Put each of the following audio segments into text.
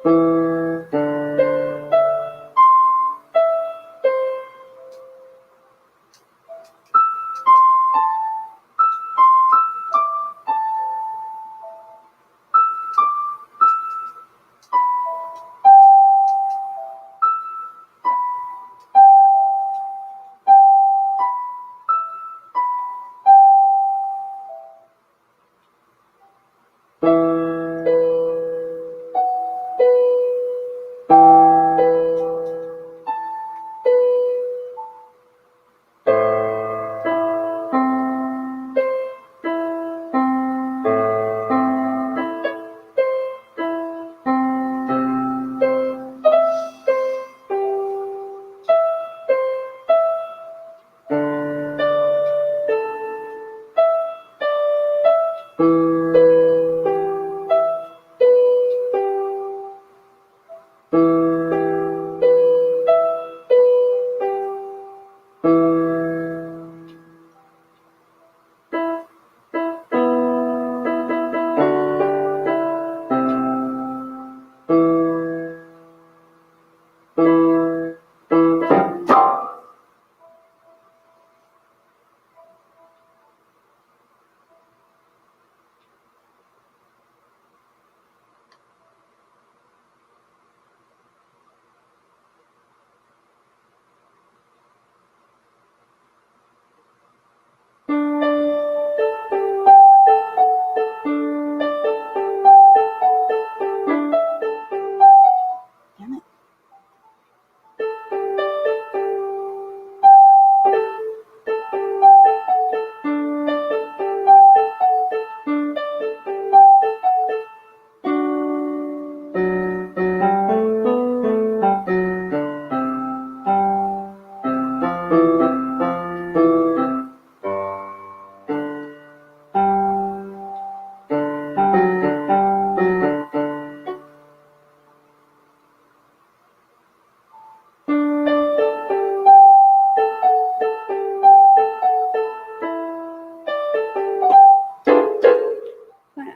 I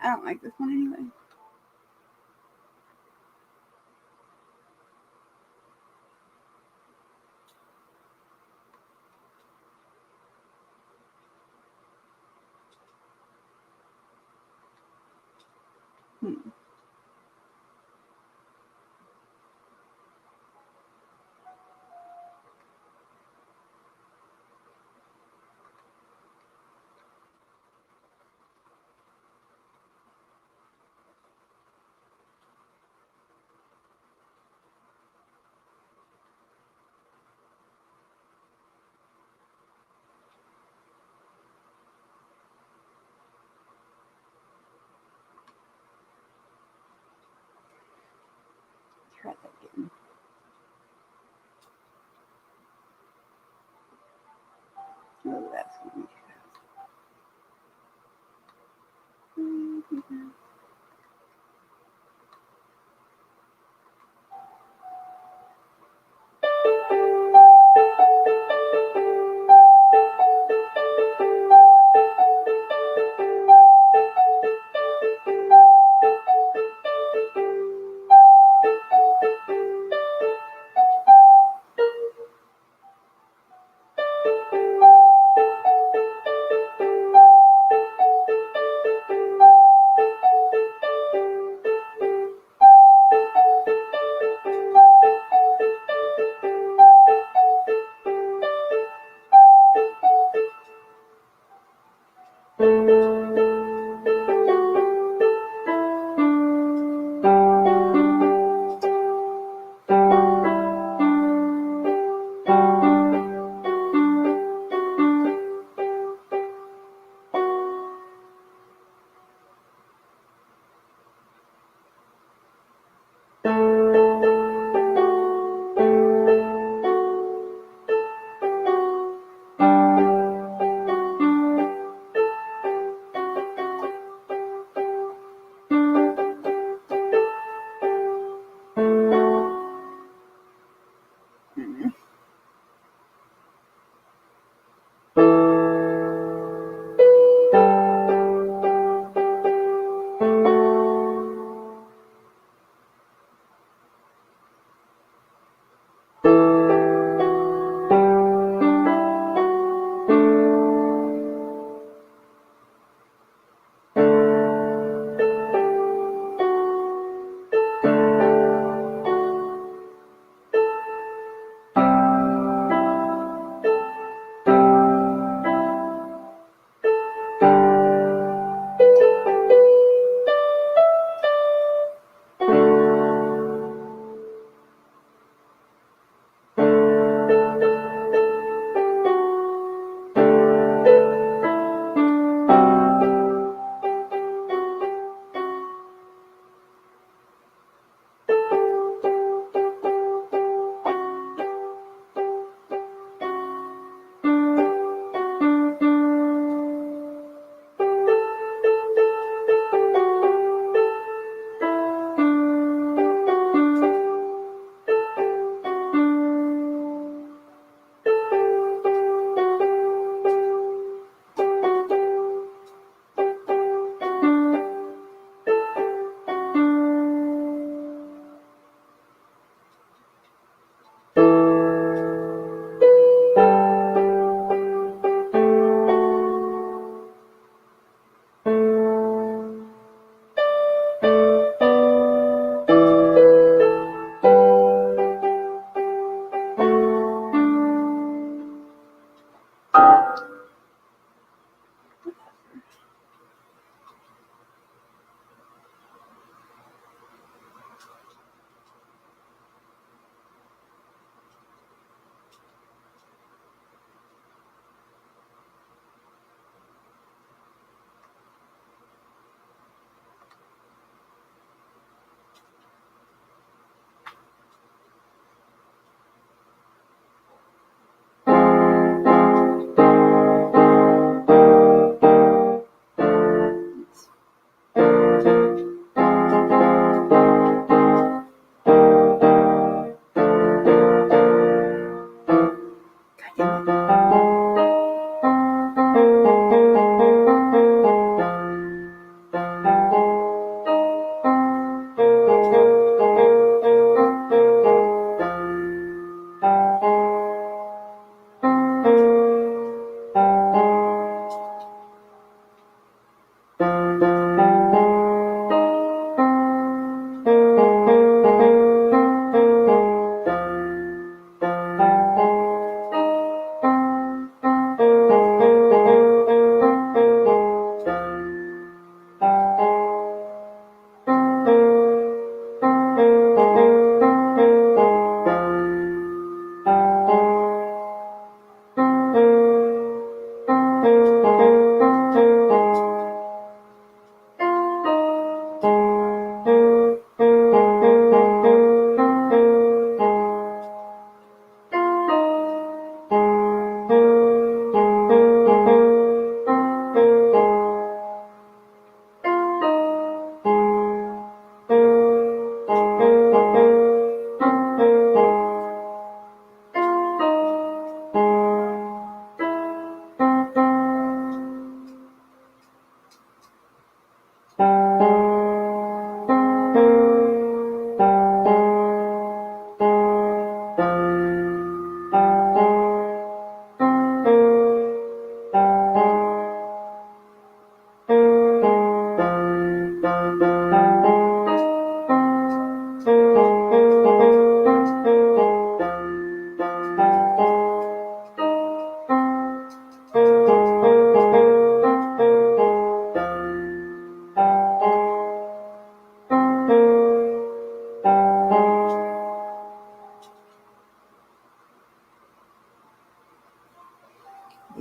don't like this one anyway. Try that again. Oh, that's going to be fast.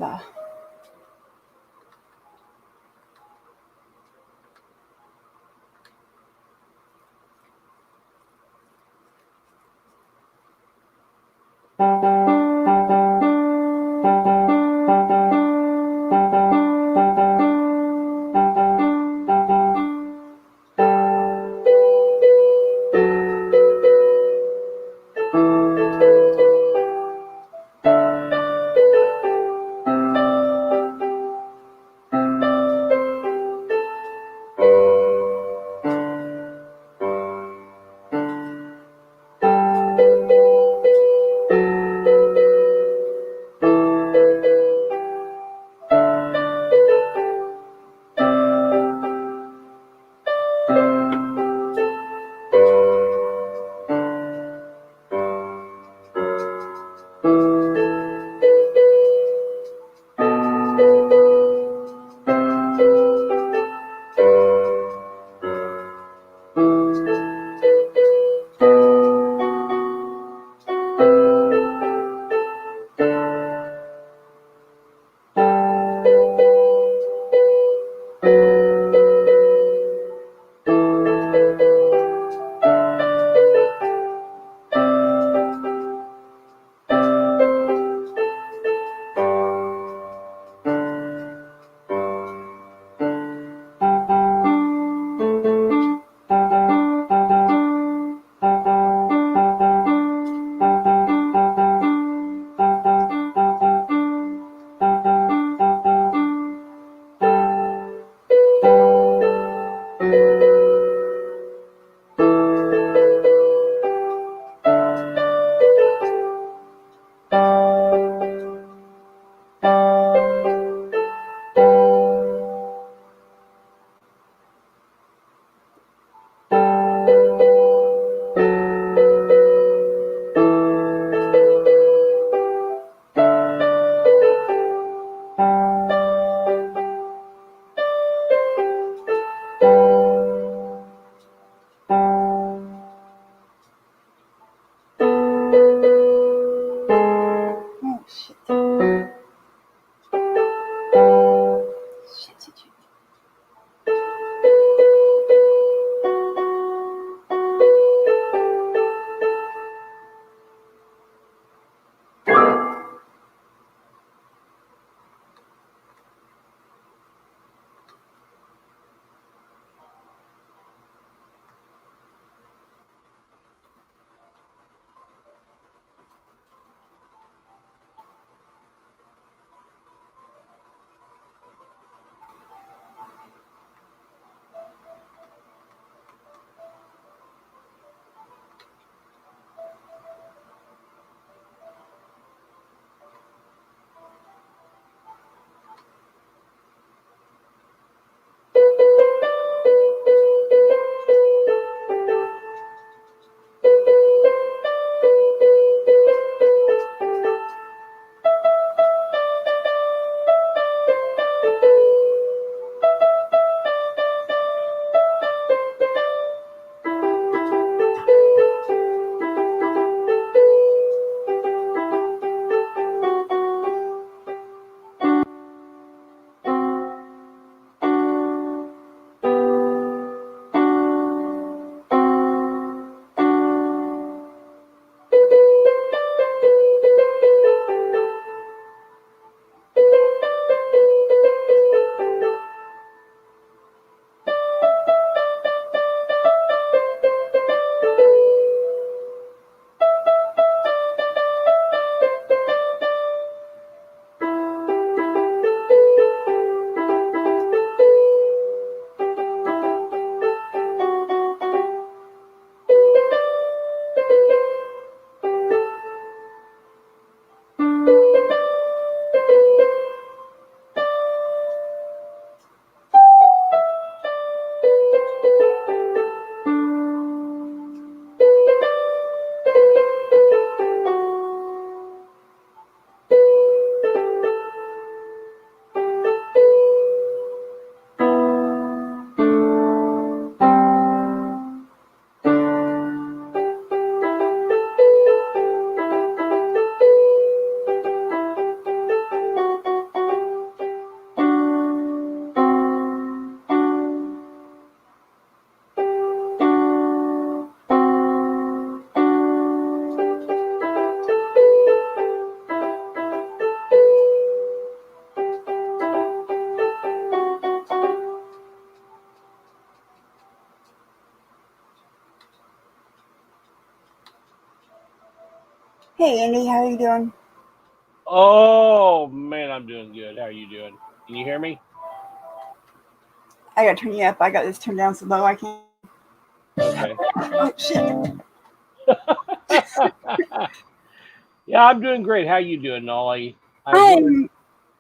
Horrible. Hey, Andy, how you doing? Oh man, I'm doing good. How are you doing? Can you hear me? I gotta turn you up. I got this turned down so low I can't. Okay. Oh, shit. Yeah, I'm doing great. How you doing, Nolly? I wondered. I'm,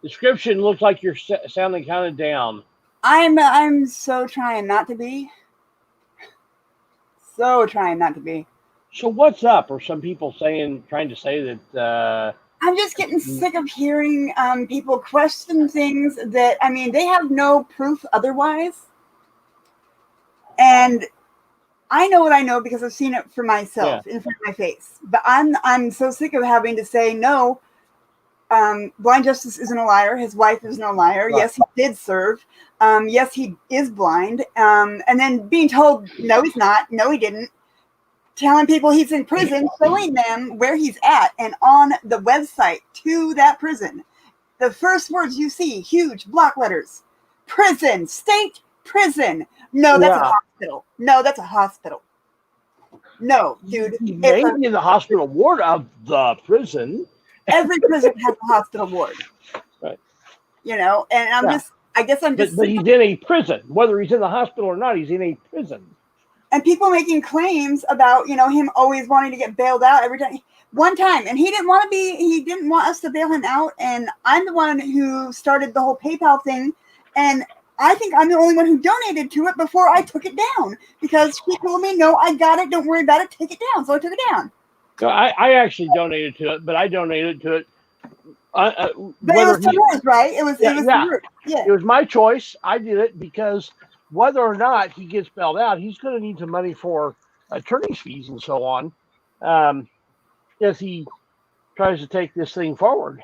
Description looks like you're sounding kind of down. I'm so trying not to be. So trying not to be. So what's up? Are some people trying to say that? I'm just getting sick of hearing people question things that, I mean, they have no proof otherwise. And I know what I know because I've seen it for Yeah, myself in front of my face. But I'm so sick of having to say no. Blind Justice isn't a liar. His wife isn't a liar. right. Yes, he did serve. Yes, he is blind. And then being told, no, he's not. No, he didn't. Telling people he's in prison, showing them where he's at, and on the website to that prison, the first words you see, huge block letters, prison, state prison. No, that's a Yeah, hospital. No, that's a hospital. No, dude, he it's may be in the hospital ward of the prison. every prison has a hospital ward. Right. And Yeah, I guess I'm just but sick he's of, in a prison. Whether he's in the hospital or not, he's in a prison. and people making claims about, him always wanting to get bailed out every time. One time, and he didn't want us to bail him out, and I'm the one who started the whole PayPal thing, and I think I'm the only one who donated to it before I took it down, because she told me, no, I got it, don't worry about it, take it down, so I took it down. So I actually donated to it, but I donated to it. But it Whether was to he, hers, right? It yeah, was to yeah, hers. Yeah. it was my choice. I did it because whether or not he gets bailed out, he's going to need some money for attorney's fees and so on, um, as he tries to take this thing forward.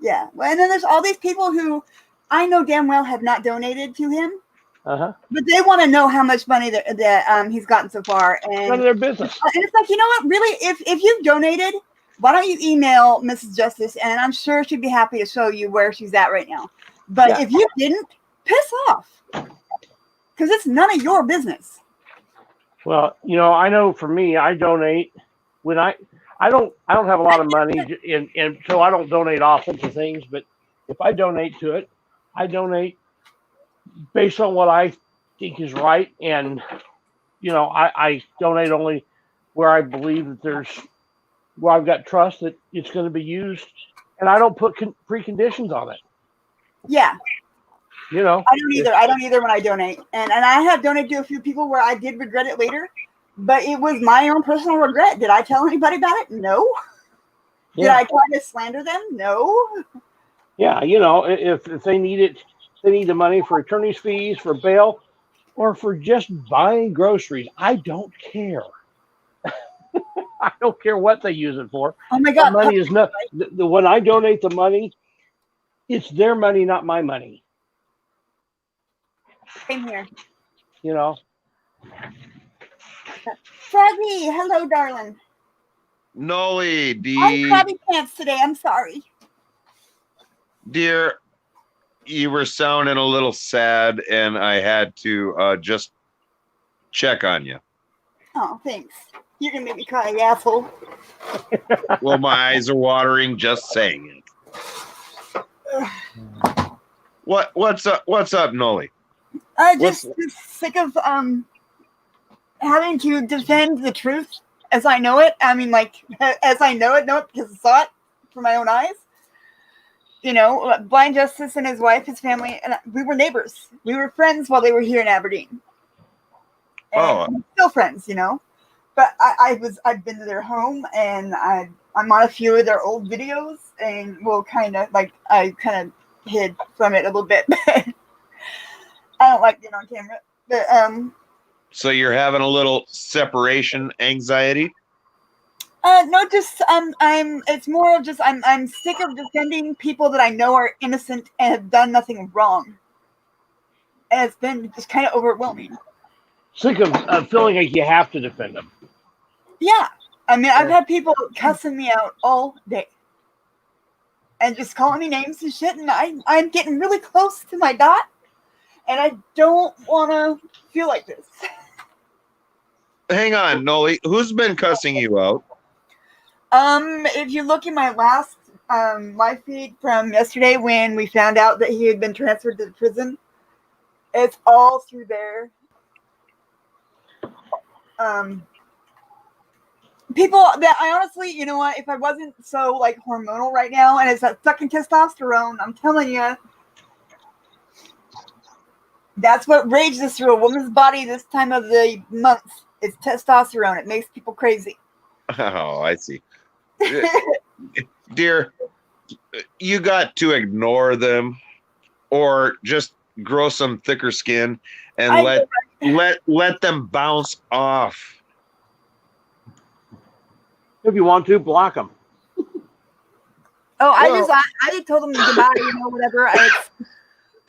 Yeah. Well, and then there's all these people who I know damn well have not donated to him, Uh-huh. but they want to know how much money that he's gotten so far. None of their business. And it's like, you know what? Really, if you've donated, why don't you email Mrs. Justice? And I'm sure she'd be happy to show you where she's at right now. But Yeah. if you didn't, piss off, because it's none of your business. Well, I know for me, I donate when I don't have a lot of money, and so I don't donate often to things. But if I donate to it, I donate based on what I think is right, and I donate only where I believe that where I've got trust that it's going to be used, and I don't put preconditions on it. Yeah, You know, I don't either. I don't either when I donate, and I have donated to a few people where I did regret it later, but it was my own personal regret. Did I tell anybody about it? No. Did yeah, I try to slander them? No. yeah. If they need it, they need the money for attorney's fees, for bail, or for just buying groceries. I don't care. I don't care what they use it for. Oh my That God. money is not. When I donate the money, it's their money, not my money. Same here. You know. Froggy, hello, darling. Nolly, I'm crabby pants today. I'm sorry. dear, you were sounding a little sad, and I had to just check on you. Oh, thanks. You're gonna make me cry, you asshole. Well, my eyes are watering just saying it. What's up? What's up, Nolly? Just sick of having to defend the truth as I know it. I mean, like as I know it because I saw it for my own eyes. Blind Justice and his wife, his family, and we were neighbors. We were friends while they were here in Aberdeen. And we're still friends, But I've been to their home, and I'm on a few of their old videos, and I kind of hid from it a little bit. I don't like being on camera, but So you're having a little separation anxiety? no, just it's more of just I'm sick of defending people that I know are innocent and have done nothing wrong, and it's been just kind of overwhelming. Sick of feeling like you have to defend them. Yeah, I mean, I've had people cussing me out all day, and just calling me names and shit, and I'm getting really close to my dot, and I don't want to feel like this. Hang on, Nolly. Who's been cussing you out? If you look in my last live feed from yesterday when we found out that he had been transferred to the prison, it's all through there. People that I honestly, you know what, if I wasn't so like hormonal right now and it's that fucking testosterone, I'm telling you, that's what rages through a woman's body this time of the month. It's testosterone. It makes people crazy. Oh, I see. Dear, you got to ignore them or just grow some thicker skin and let them bounce off. If you want to, block them. Oh, I told them goodbye, you know, whatever.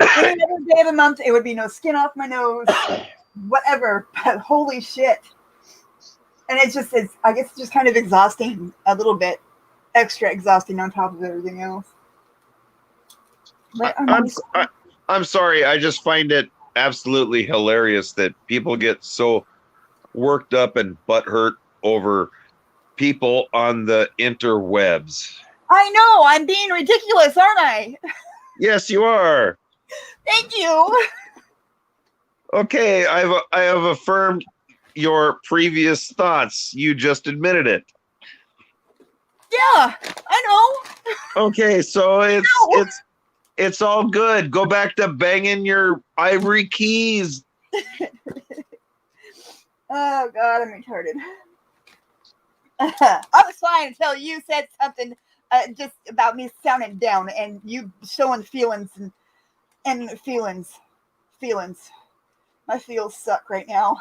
Any other day of the month, it would be no skin off my nose, whatever. But holy shit. And I guess it's just kind of exhausting, a little bit extra exhausting on top of everything else. But I'm sorry. I just find it absolutely hilarious that people get so worked up and butthurt over people on the interwebs. I know. I'm being ridiculous, aren't I? Yes, you are. Thank you. Okay, I have affirmed your previous thoughts. You just admitted it. Yeah, I know. Okay, so it's all good. Go back to banging your ivory keys. Oh God, I'm retarded. I was fine until you said something just about me sounding down and you showing feelings and feelings. My feels suck right now.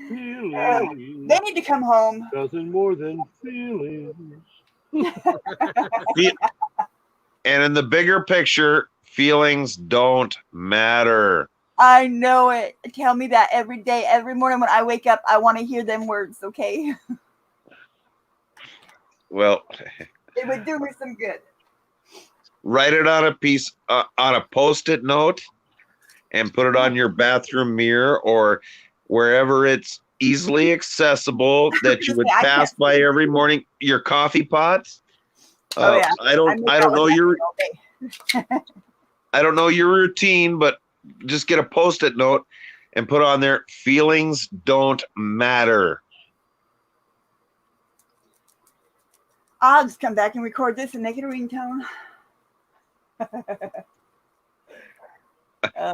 They need to come home. Nothing more than feelings. And in the bigger picture, feelings don't matter. I know it. Tell me that every day, every morning when I wake up. I want to hear them words, okay? Well, it would do me some good. Write it on a piece, on a Post-it note, and put it on your bathroom mirror or wherever it's easily accessible that you would pass by every morning. Your coffee pot. Oh yeah. I don't know your I don't know your routine, but just get a Post-it note and put on there, feelings don't matter. I'll just come back and record this and make it a ringtone.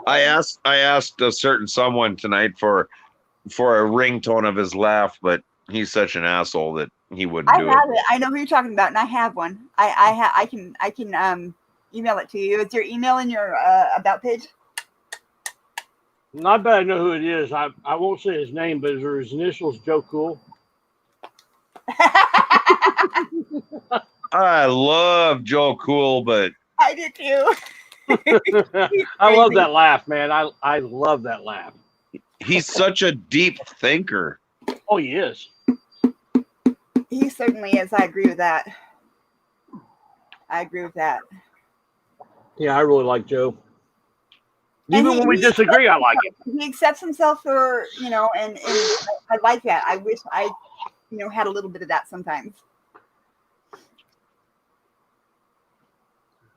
I asked a certain someone tonight for a ringtone of his laugh, but he's such an asshole that he wouldn't do it. I know who you're talking about, and I have one. I can email it to you. Is your email in your about page? Not bad. I know who it is. I won't say his name, but his initials Joe Cool. I love Joe Cool, but I did too. I love that laugh, man. I love that laugh. He's such a deep thinker. Oh, he is. He certainly is. I agree with that. Yeah, I really like Joe. Even when we disagree, I like him. He accepts himself for, you know, and I like that. I wish I, had a little bit of that sometimes.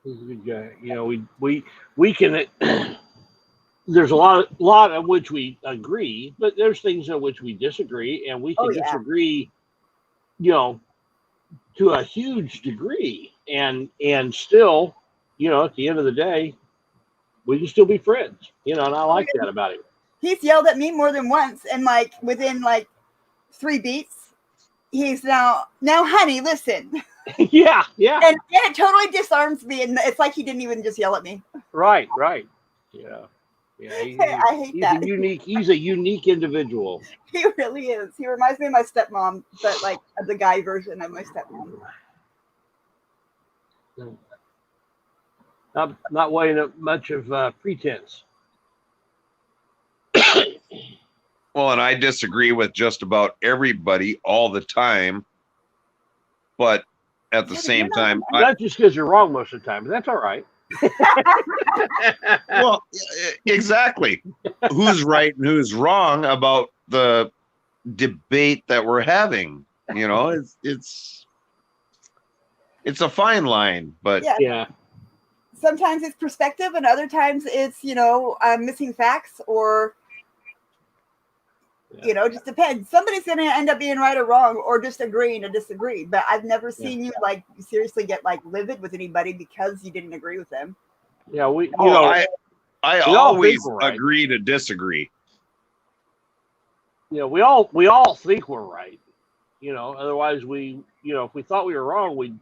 He's a good guy. You know, we can. There's a lot of which we agree, but there's things in which we disagree, and we can disagree, to a huge degree, and still, at the end of the day, we can still be friends. And I like that about him. He's yelled at me more than once, and within 3 beats, he's now, honey, listen. Yeah. And it totally disarms me, and it's like he didn't even just yell at me. Right. Yeah. I hate that. He's a unique individual. He really is. He reminds me of my stepmom, but the guy version of my stepmom. Not weighing much of pretense. Well, and I disagree with just about everybody all the time, but at the same time, not just because you're wrong most of the time, but that's all right. Well, exactly. Who's right and who's wrong about the debate that we're having? You know, it's a fine line, but Yeah. Sometimes it's perspective, and other times it's missing facts, or it just depends. Somebody's going to end up being right or wrong, or just agreeing to disagree. But I've never seen you like seriously get like livid with anybody because you didn't agree with them. Yeah, I always agree to disagree. You know, we all think we're right. You know, otherwise if we thought we were wrong, we'd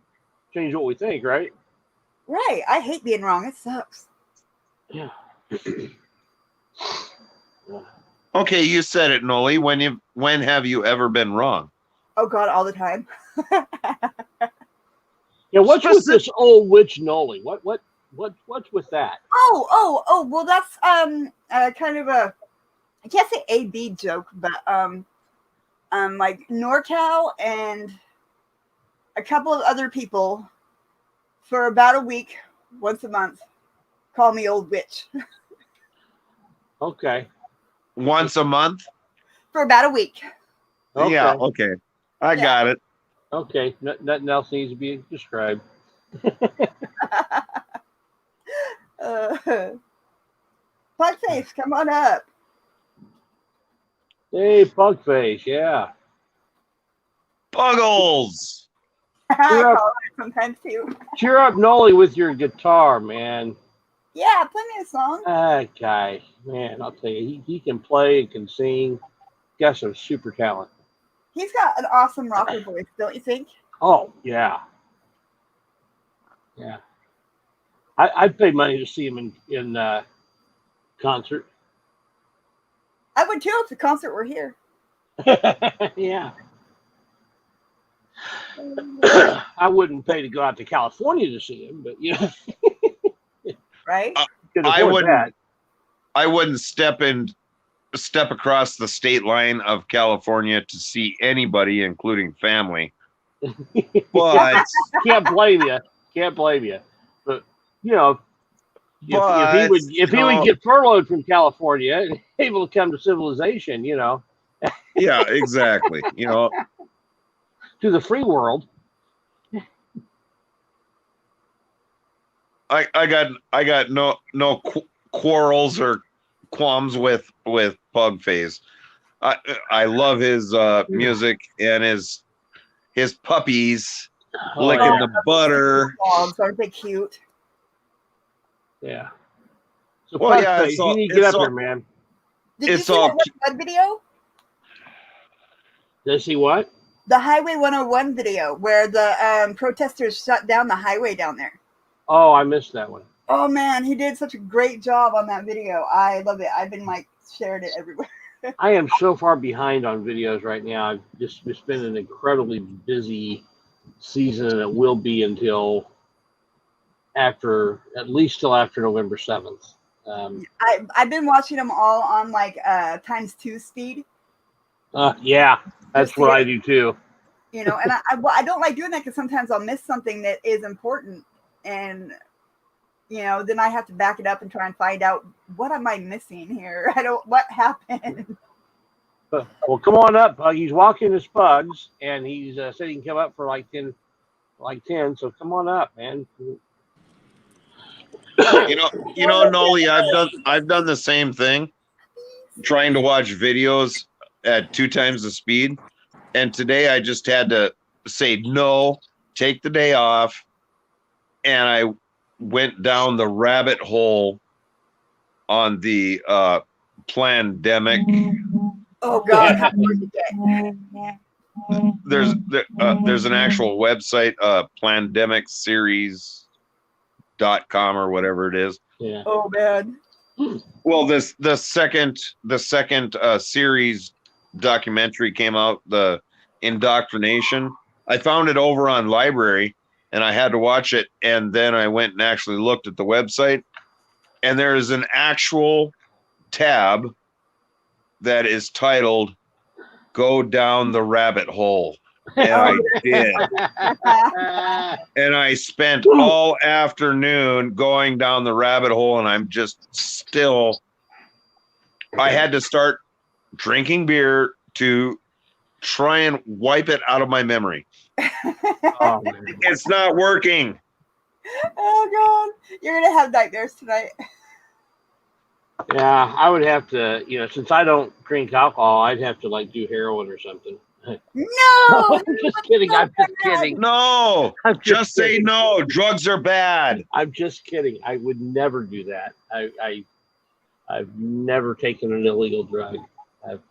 change what we think, right? Right. I hate being wrong. It sucks. Yeah. Okay, you said it, Noli. When have you ever been wrong? Oh God, all the time. Yeah, what's with this old witch Noli? What's with that? Oh, well, that's kind of a, I can't say AB joke, but like NorCal and a couple of other people for about a week, once a month, call me old witch. Okay. Once a month? For about a week. Okay. Yeah, okay. I got it. Okay, nothing else needs to be described. Pugface, come on up. Hey, Pugface, yeah. Puggles! Sometimes too. Cheer up Noli with your guitar, man. Yeah, plenty of songs. That guy, man, I'll tell you, he can play and can sing. Got some super talent. He's got an awesome rocker voice, don't you think? Oh, yeah. Yeah. I'd pay money to see him in concert. I would too if the concert were here. Yeah. I wouldn't pay to go out to California to see him, but right? I wouldn't step across the state line of California to see anybody, including family. But can't blame you. But if he would get furloughed from California and able to come to civilization, Yeah, exactly. To the free world. I got no quarrels or qualms with Pugface. I love his music and his puppies licking the butter. Dogs, aren't they cute? Yeah. So Pugface, you need to get up here, man. Did you see that one video? Did you see what? The Highway 101 video where the protesters shut down the highway down there. Oh, I missed that one. Oh man, he did such a great job on that video. I love it. I've been sharing it everywhere. I am so far behind on videos right now. It's been an incredibly busy season, and it will be until at least till after November 7th. I've been watching them all on ×2 speed. Yeah, that's what I do too. And I don't like doing that because sometimes I'll miss something that is important, and then I have to back it up and try and find out what am I missing here. What happened. Well, come on up, Pug. He's walking his pugs, and he's said he can come up for like 10. So come on up, man. Noli, I've done the same thing, trying to watch videos at 2 times the speed, and today I just had to say no, take the day off, and I went down the rabbit hole on the pandemic. Oh God, how hard to get. There's an actual website, pandemicseries.com or whatever it is. Yeah. Oh man. Well, the second series documentary came out, the indoctrination. I found it over on Library, and I had to watch it, and then I went and actually looked at the website, and there is an actual tab that is titled "Go Down the Rabbit Hole," and I did. And I spent all afternoon going down the rabbit hole, and I'm just still. I had to start drinking beer to try and wipe it out of my memory. Oh, man. It's not working. Oh God, you're gonna have nightmares tonight. Yeah, I would have to, since I don't drink alcohol, I'd have to like do heroin or something. No, I'm just kidding. I'm just kidding. No, I'm just say kidding. no. Drugs are bad. I'm just kidding. I would never do that. I've never taken an illegal drug. I've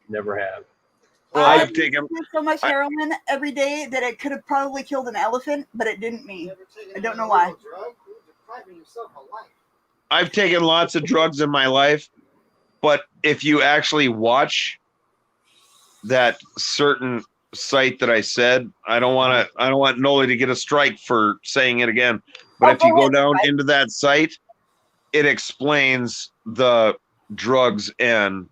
never have. Well, I I've taken. do so much heroin every day that it could have probably killed an elephant, but it didn't me. I don't know why. I've taken lots of drugs in my life, but if you actually watch that certain site that I said, I don't want Noli to get a strike for saying it again. But if you go down into that site, it explains the drugs and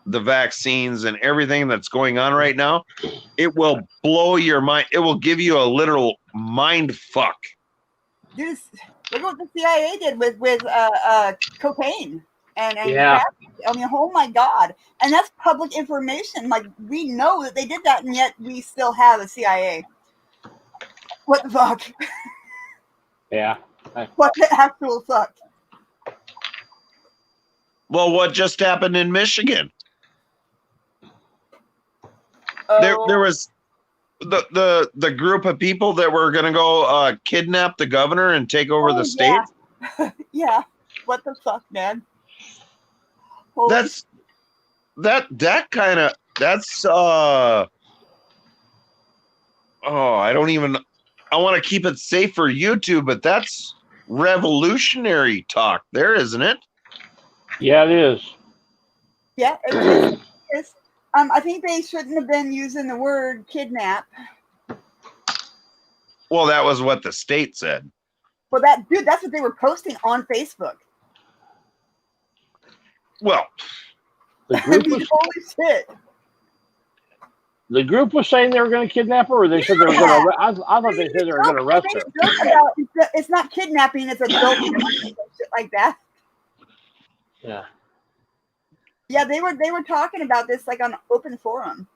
the vaccines and everything that's going on right now. It will blow your mind. It will give you a literal mind fuck. Dude, look what the CIA did with cocaine and Yeah. crack. I mean, oh my God. And that's public information. Like, we know that they did that, and yet we still have a CIA. What the fuck? Yeah. What the actual fuck? Well, what just happened in Michigan? There was the group of people that were going to go kidnap the governor and take over the state. Yeah. Yeah. What the fuck, man? That's I want to keep it safe for YouTube, but that's revolutionary talk there, isn't it? Yeah, it is. Yeah, it is. I think they shouldn't have been using the word kidnap. Well, that was what the state said. Well, that's what they were posting on Facebook. Well, The group was, holy shit. the group was saying they were going to kidnap her, or they said they were going to. I thought they said they were going to arrest her. It's not kidnapping; it's adult shit like that. Yeah. Yeah, they were talking about this like on open forum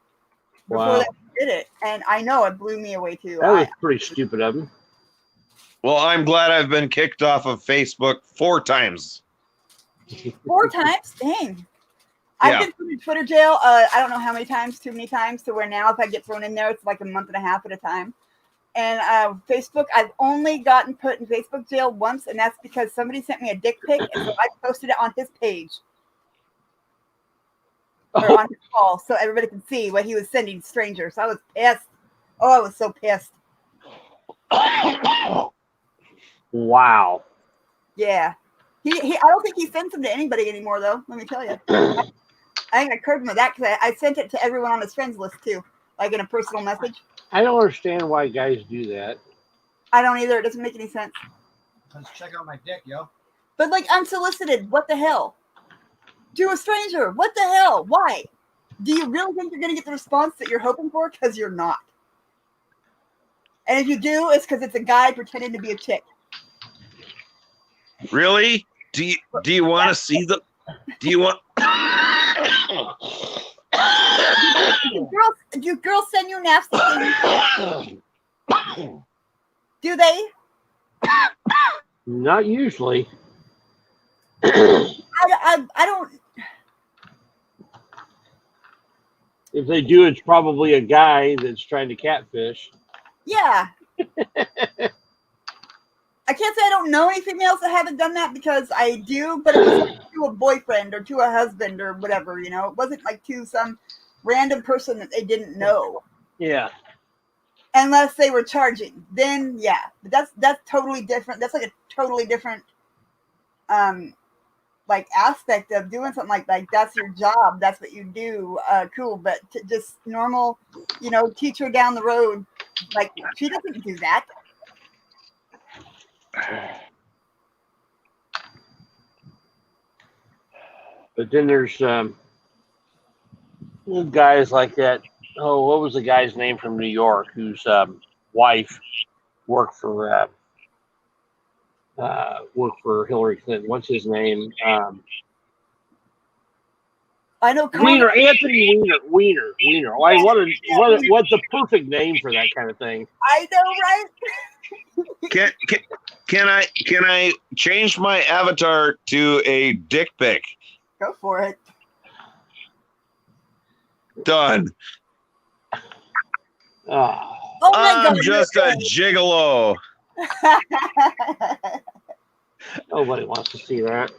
before they did it, and I know it blew me away too. That was pretty stupid of them. Well, I'm glad I've been kicked off of Facebook 4 times. 4 times? Dang. I've been put in Twitter jail. I don't know how many times, too many times, to where now if I get thrown in there, it's like a month and a half at a time. And Facebook, I've only gotten put in Facebook jail once, and that's because somebody sent me a dick pic, and so I posted it on his page. Or on his call, so everybody can see what he was sending strangers. I was pissed. Oh, I was so pissed. Wow. Yeah. I don't think he sends them to anybody anymore, though. Let me tell you. I think I curbed him of that because I sent it to everyone on his friends list, too. Like in a personal message. I don't understand why guys do that. I don't either. It doesn't make any sense. Let's check out my dick, yo. But like unsolicited, what the hell? To a stranger, what the hell? Why? Do you really think you're going to get the response that you're hoping for? Because you're not. And if you do, it's because it's a guy pretending to be a chick. Really? Do you want to see the? Do you want? Do girls send you nasty things? Do they? Not usually. I don't. If they do, it's probably a guy that's trying to catfish. Yeah. I can't say I don't know any females that haven't done that because I do, but it was like to a boyfriend or to a husband or whatever, you know. It wasn't like to some random person that they didn't know. Yeah. Unless they were charging. Then yeah. But that's totally different. That's like a totally different like aspect of doing something like that's your job, that's what you do, cool. But just normal, you know, teacher down the road, like she doesn't do that. But then there's guys like that. Oh, what was the guy's name from New York whose wife worked for Hillary Clinton? What's his name? I know. Wiener, Anthony Wiener. Like what's the perfect name for that kind of thing? I know, right? Can I change my avatar to a dick pic? Go for it. Done. Oh, Oh my I'm God, just a gigolo. nobody wants to see that.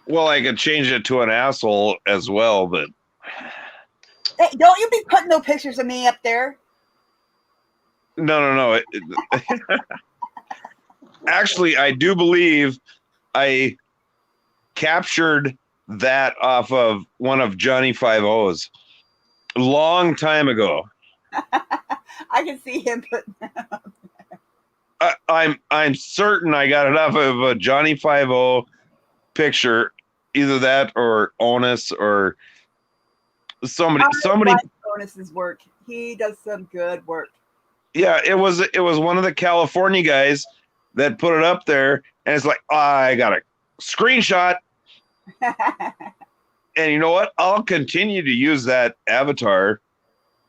Well, I could change it to an asshole as well, but Hey, don't you be putting no pictures of me up there. no. Actually, I do believe I captured that off of one of Johnny 5-O's a long time ago. I can see him putting that up there. I'm certain I got it off of a Johnny 5-O picture, either that or Onus or somebody. I like Onus's work. He does some good work. Yeah, it was one of the California guys that put it up there, and it's like, I got a screenshot. And you know what? I'll continue to use that avatar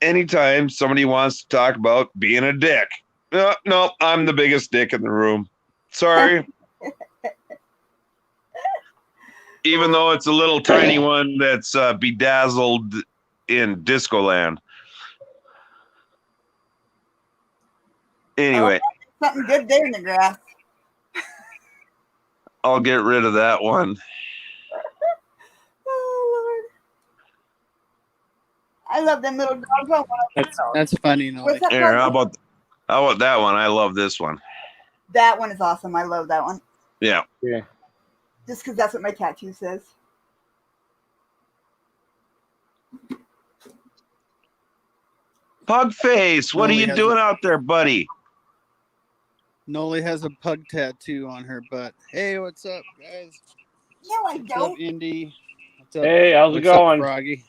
anytime somebody wants to talk about being a dick. No, I'm the biggest dick in the room. Sorry. Even though it's a little tiny one that's bedazzled in disco land. Anyway. Oh, something good there in the grass. I'll get rid of that one. Oh, Lord. I love them little dogs. That's funny. No, What's that Here, called? how about that one? I love this one. That one is awesome. I love that one. Yeah. Just because that's what my tattoo says. Pug face, what are you doing out there, buddy? Noli has a pug tattoo on her butt. Hey, what's up, guys? No, I What's up, don't. Indy? What's up? Hey, how's it going? Up, Froggy?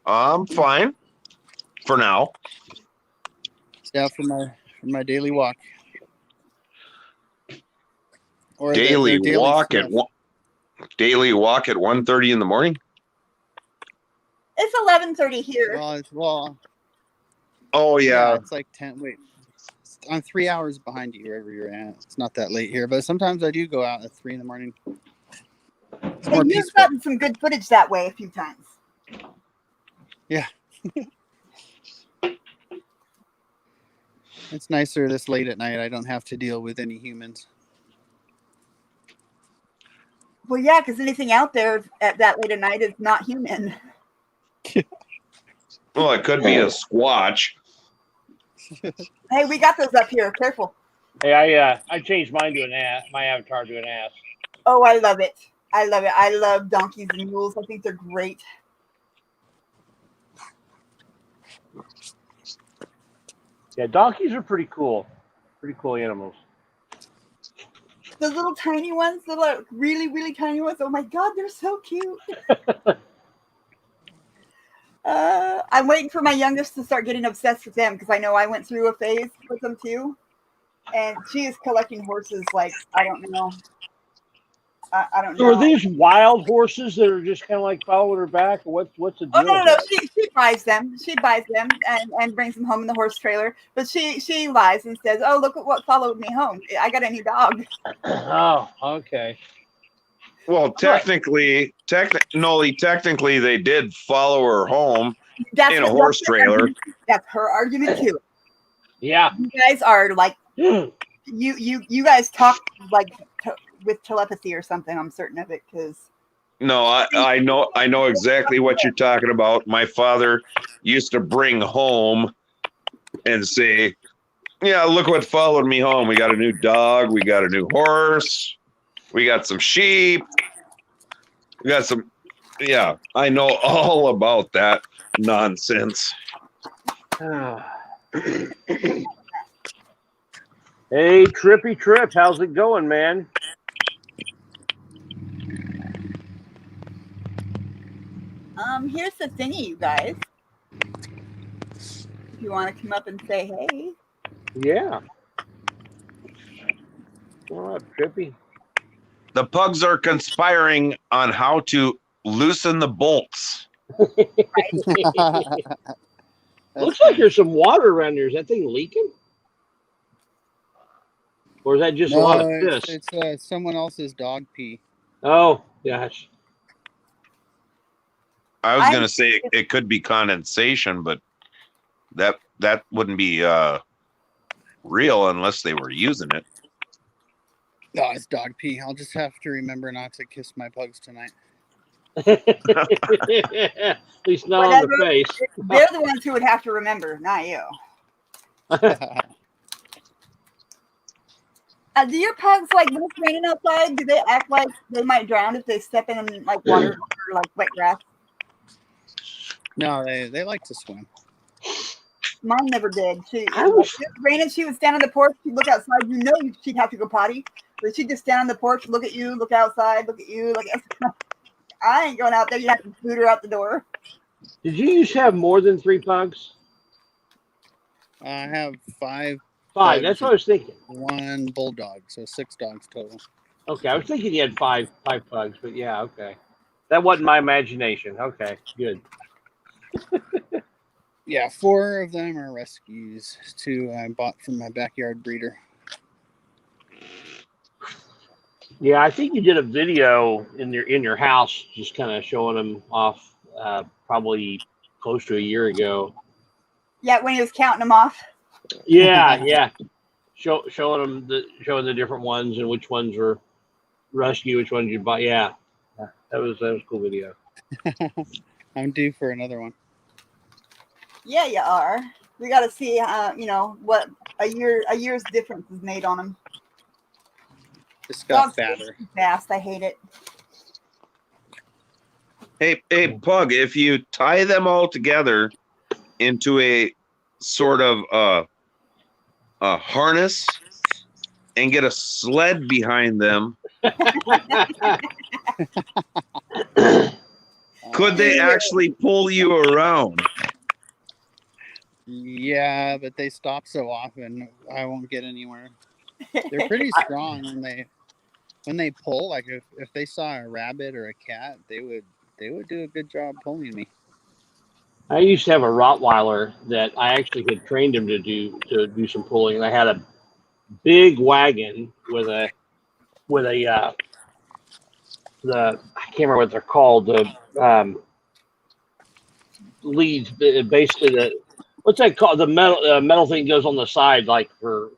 I'm fine for now. Yeah, for my daily walk. Or Daily their walk stuff. at 1:30 in the morning. It's 11:30 here. Well, Oh yeah. it's like 10. Wait, I'm 3 hours behind you wherever you're at. It's not that late here, but sometimes I do go out at 3 in the morning. It's more And you've peaceful. gotten some good footage that way a few times. Yeah. It's nicer this late at night. I don't have to deal with any humans. Well, yeah, because anything out there at that late at night is not human. Well, it could be a squatch. Hey, we got those up here. Careful. Hey, I changed mine to an ass. My avatar to an ass. Oh, I love it. I love it. I love donkeys and mules. I think they're great. Yeah, donkeys are pretty cool. Pretty cool animals. The little tiny ones, the little really, really tiny ones. Oh my God, they're so cute. I'm waiting for my youngest to start getting obsessed with them because I know I went through a phase with them too. And she is collecting horses like, I don't know. I don't know. So are these wild horses that are just kind of like following her back? Or what's the deal? Oh, no. with that? She buys them. She buys them and brings them home in the horse trailer. But she lies and says, oh, look at what followed me home. I got a new dog. Oh, okay. Well, technically, they did follow her home in a horse trailer. That's her argument too. Yeah. You guys are like, you guys talk like with telepathy or something. I'm certain of it because. No, I know exactly what you're talking about. My father used to bring home and say, yeah, look what followed me home. We got a new dog. We got a new horse. We got some sheep. We got some. Yeah, I know all about that nonsense. Hey, Trippy Trip, how's it going, man? Here's the thingy, you guys. If you want to come up and say hey. Yeah. What up, Trippy? The pugs are conspiring on how to loosen the bolts. Looks like there's some water around there. Is that thing leaking? Or is that just a lot of piss? It's someone else's dog pee. Oh, gosh. I was going to say it could be condensation, but that wouldn't be real unless they were using it. Oh, it's dog pee. I'll just have to remember not to kiss my pugs tonight. At least not on the face. They're the ones who would have to remember, not you. Do your pugs, like, when it's raining outside, do they act like they might drown if they step in, like, water or, like, wet grass? No, they like to swim. Mine never did. If it was raining, she would stand on the porch, she'd look outside. You know she'd have to go potty. But she'd just stand on the porch, look at you, look outside, look at you. I ain't going out there. You have to boot her out the door. Did you used to have more than 3 pugs? I have 5. 5. That's what I was thinking. 1 bulldog, so 6 dogs total. Okay, I was thinking you had 5 pugs, but yeah, okay. That wasn't my imagination. Okay, good. Yeah, 4 of them are rescues. 2 I bought from my backyard breeder. Yeah, I think you did a video in your house, just kind of showing them off, probably close to a year ago. Yeah, when he was counting them off. Yeah. Showing the different ones and which ones were rescue, which ones you buy. Yeah, that was a cool video. I'm due for another one. Yeah, you are. We got to see, what a year's difference is made on them. Just got fatter. Fast. I hate it. Hey, Pug, if you tie them all together into a sort of a harness and get a sled behind them, could they actually pull you around? Yeah, but they stop so often, I won't get anywhere. They're pretty strong when they pull. Like if they saw a rabbit or a cat, they would do a good job pulling me. I used to have a Rottweiler that I actually had trained him to do some pulling, and I had a big wagon with a I can't remember what they're called, the leads, basically what's that called, the metal thing goes on the side, like for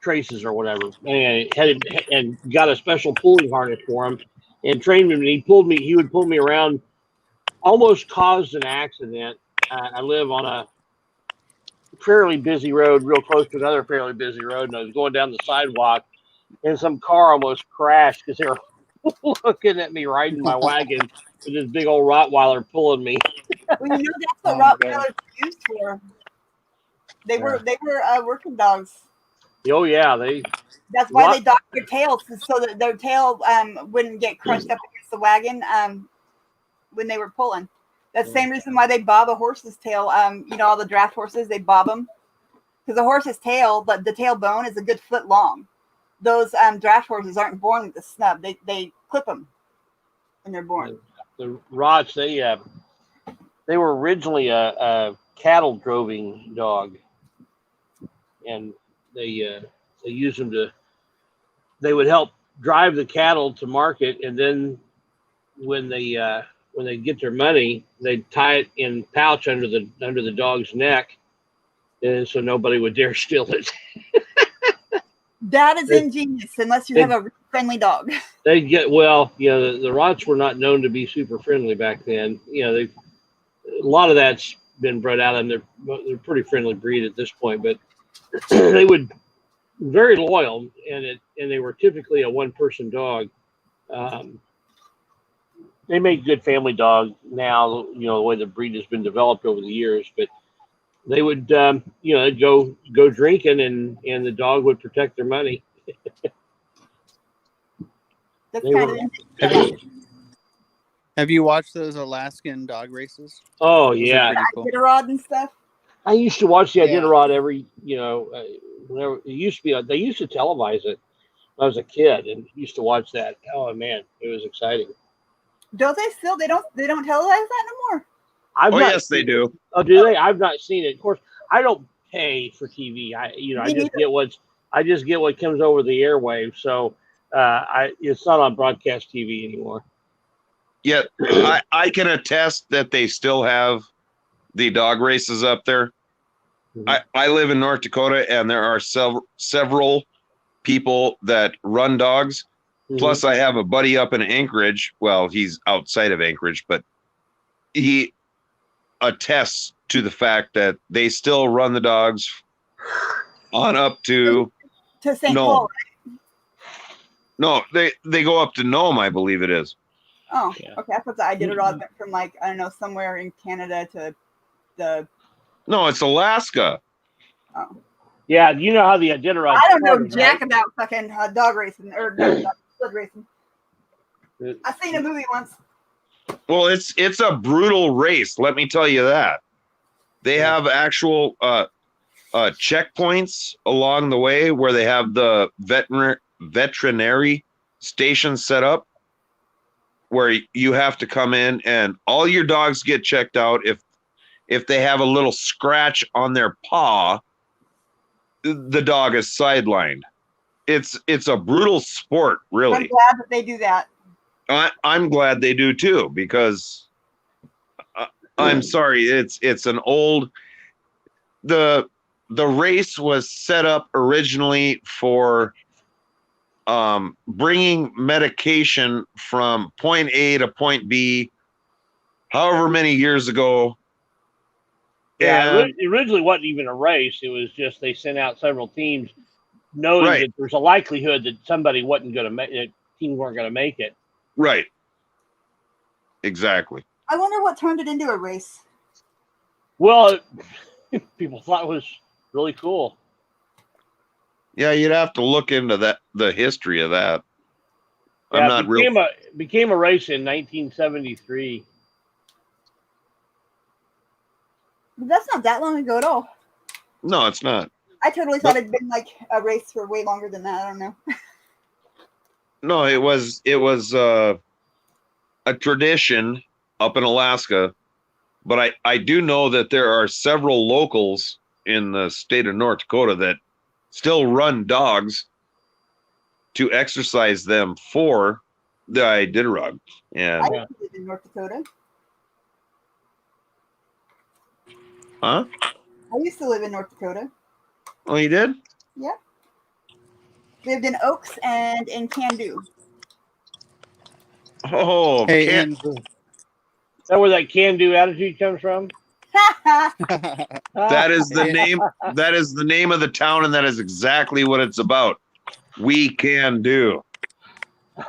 traces or whatever, and got a special pulling harness for him and trained him, and he would pull me around. Almost caused an accident. I live on a fairly busy road, real close to another fairly busy road, and I was going down the sidewalk, and some car almost crashed because they were looking at me riding my wagon with this big old Rottweiler pulling me. Well, that's what Rottweilers are used for. They were working dogs. Oh yeah, That's why they docked their tails, so that their tail wouldn't get crushed up against the wagon when they were pulling. That's the same reason why they bob a horse's tail. All the draft horses, they bob them because the horse's tail, the tail bone is a good foot long. Those draft horses aren't born with a snub. They clip them when they're born. The Rots, they were originally a cattle droving dog, and they used them they would help drive the cattle to market, and then when they get their money, they'd tie it in pouch under the dog's neck, and so nobody would dare steal it. That is ingenious, unless you have a friendly dog. They get the Rots were not known to be super friendly back then. A lot of that's been bred out, and they're a pretty friendly breed at this point. But they would very loyal, and they were typically a one-person dog. They make good family dogs now, the way the breed has been developed over the years. But they would, they'd go drinking, and the dog would protect their money. That's kind of interesting. Have you watched those Alaskan dog races? Oh, Those yeah. are pretty cool. Iditarod and stuff. I used to watch the Iditarod every, whenever it used to be, they used to televise it. I was a kid and used to watch that. Oh man, it was exciting. Don't they still? They don't televise that no more. Oh yes, they do. Oh, do they? I've not seen it. Of course, I don't pay for TV. I just get what comes over the airwaves. So it's not on broadcast TV anymore. Yeah, I can attest that they still have the dog races up there. Mm-hmm. I live in North Dakota, and there are several people that run dogs. Mm-hmm. Plus, I have a buddy up in Anchorage. Well, he's outside of Anchorage, but he attests to the fact that they still run the dogs on up to St. Paul. No, they go up to Nome, I believe it is. Oh, yeah. Okay. I thought that Iditarod went from like, I don't know, somewhere in Canada to the. No, it's Alaska. Oh. Yeah, you know how the Iditarod. I don't know jack about fucking dog racing or sled racing. I've seen a movie once. Well, it's a brutal race. Let me tell you that. They have actual checkpoints along the way where they have the veterinary station set up, where you have to come in and all your dogs get checked out. If they have a little scratch on their paw, the dog is sidelined. It's a brutal sport, really. I'm glad that they do that. I'm glad they do too, because I'm sorry, it's an old. The race was set up originally for bringing medication from point A to point B, however many years ago. Yeah, it originally wasn't even a race. It was just they sent out several teams, knowing that there's a likelihood that somebody wasn't going to make it. Teams weren't going to make it. Right. Exactly. I wonder what turned it into a race. Well, people thought it was really cool. Yeah, you'd have to look into the history of that. Yeah, it became a race in 1973. That's not that long ago at all. No, it's not. I totally thought it'd been like a race for way longer than that. I don't know. No, it was a tradition up in Alaska, but I do know that there are several locals in the state of North Dakota that still run dogs to exercise them for the Iditarod. And I used to live in North Dakota. Huh? I used to live in North Dakota. Oh, you did? Yeah. Lived in Oaks and in Can-Do. Oh, hey, is that where that can-do attitude comes from? That is the name. That is the name of the town, and that is exactly what it's about. We can do.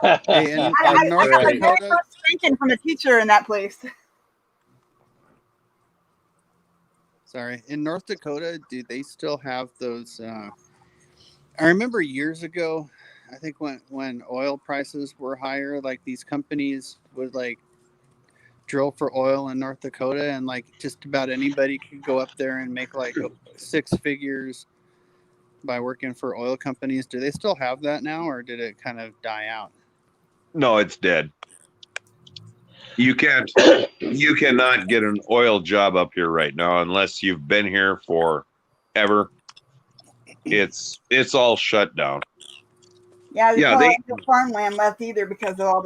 Hey, in North got my very Dakota, first spanking from a teacher in that place. Sorry, in North Dakota, do they still have those? I remember years ago, I think when oil prices were higher, like these companies would like drill for oil in North Dakota, and like just about anybody could go up there and make like 6 figures by working for oil companies. Do they still have that now, or did it kind of die out? No, it's dead. You cannot get an oil job up here right now unless you've been here for ever. It's all shut down. Yeah, there's probably no farmland left either because of all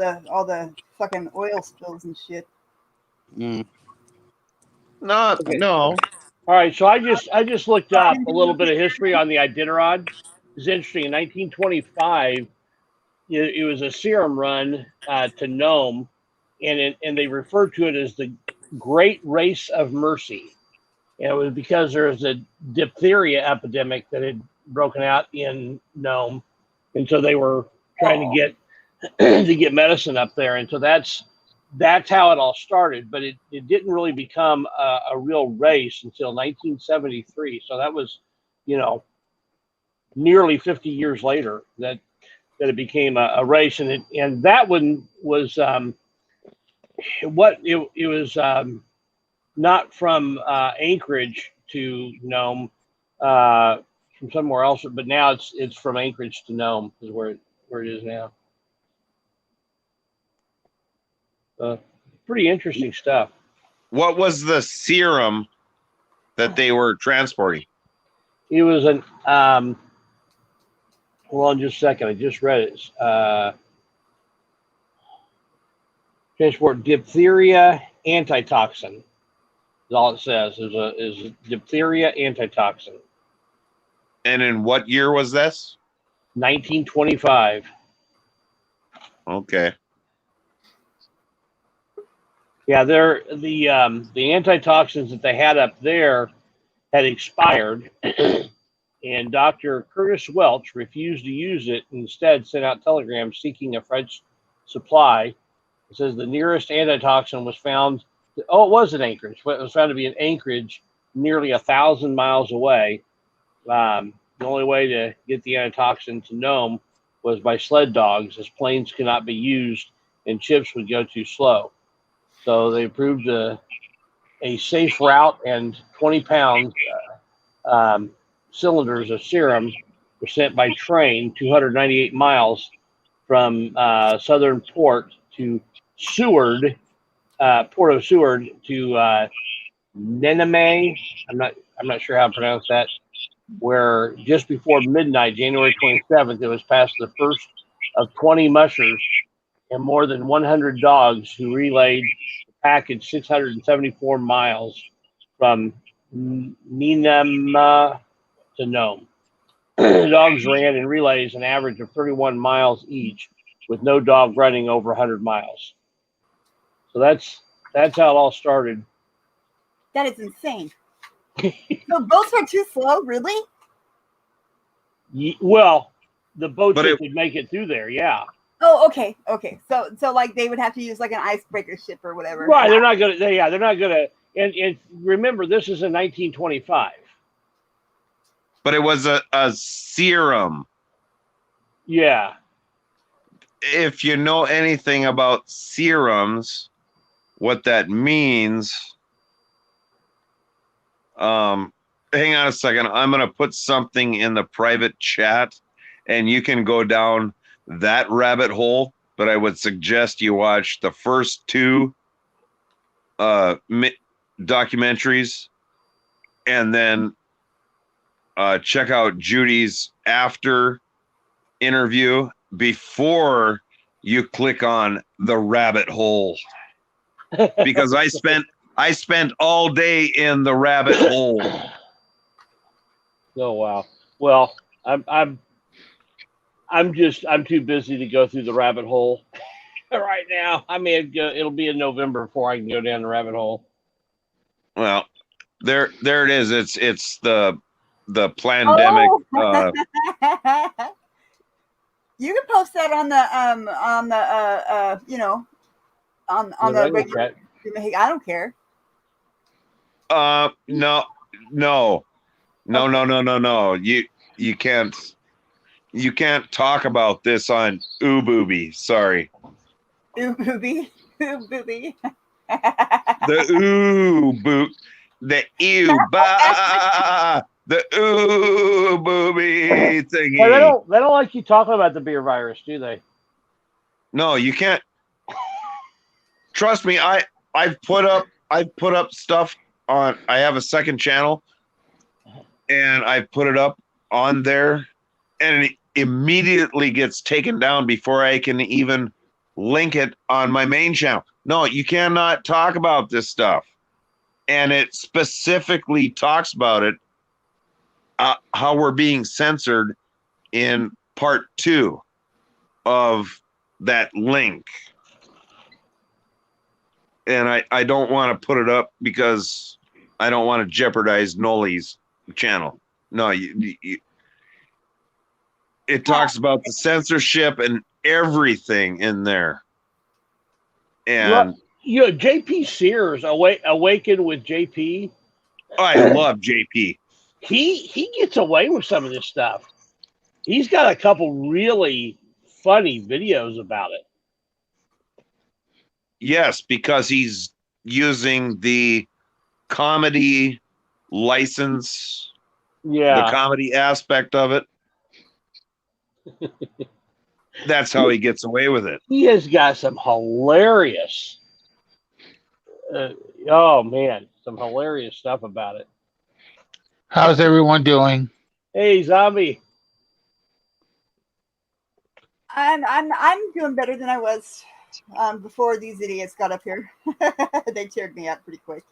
the fucking oil spills and shit. Mm. No. All right, so I just looked up a little bit of history on the Iditarod. It's interesting. In 1925, it was a serum run to Nome, and they referred to it as the Great Race of Mercy. And it was because there was a diphtheria epidemic that had broken out in Nome, and so they were trying to get to get medicine up there, and so that's how it all started. But it didn't really become a real race until 1973. So that was, nearly 50 years later that it became a race, and that one was it was not from Anchorage to Nome, from somewhere else, but now it's from Anchorage to Nome is where where it is now. Pretty interesting stuff. What was the serum that they were transporting? It was an hold on just a second. I just read it. Transport diphtheria antitoxin. Is all it says. Is diphtheria antitoxin. And in what year was this? 1925. Okay. Yeah, the antitoxins that they had up there had expired, and Dr. Curtis Welch refused to use it. Instead, sent out telegrams seeking a fresh supply. It says the nearest antitoxin was found. Oh, it was in Anchorage. It was found to be in Anchorage, nearly 1,000 miles away. The only way to get the antitoxin to Nome was by sled dogs, as planes could not be used and ships would go too slow. So they approved a safe route, and 20-pound cylinders of serum were sent by train 298 miles from southern port to Seward, Port of Seward to Nename. I'm not sure how to pronounce that. Where just before midnight, January 27th, it was past the first of 20 mushers and more than 100 dogs who relayed the package 674 miles from Ninama to Nome. The dogs ran in relays an average of 31 miles each, with no dog running over 100 miles. So that's how it all started. That is insane. So boats are too slow, really? Well, the boats that could make it through there, yeah. Oh, okay. So like they would have to use like an icebreaker ship or whatever. Right, they're not gonna. And remember, this is in 1925. But it was a serum. Yeah. If you know anything about serums, what that means. Hang on a second. I'm going to put something in the private chat and you can go down that rabbit hole, but I would suggest you watch the first two documentaries and then check out Judy's after interview before you click on the rabbit hole, because I spent all day in the rabbit hole. Oh wow. Well, I'm too busy to go through the rabbit hole right now. I mean, it'll be in November before I can go down the rabbit hole. Well, there it is. It's the pandemic. Oh. You can post that on the on the regular. I don't care. No. You can't talk about this on Booby. Sorry. Booby. The booby thingy. Well, they don't like you talking about the beer virus, do they? No, you can't. Trust me, I've put up stuff on. I have a second channel, and I put it up on there, and it immediately gets taken down before I can even link it on my main channel. No, you cannot talk about this stuff. And it specifically talks about it, how we're being censored in part 2 of that link. And I don't want to put it up because I don't want to jeopardize Noli's channel. No, it talks about the censorship and everything in there. And well, JP Sears, Awaken with JP. I love JP. He gets away with some of this stuff. He's got a couple really funny videos about it. Yes, because he's using the comedy license, the comedy aspect of it. That's how he gets away with it. He has got some hilarious. Oh man, some hilarious stuff about it. How's everyone doing? Hey, zombie. I'm doing better than I was before these idiots got up here. They cheered me up pretty quick.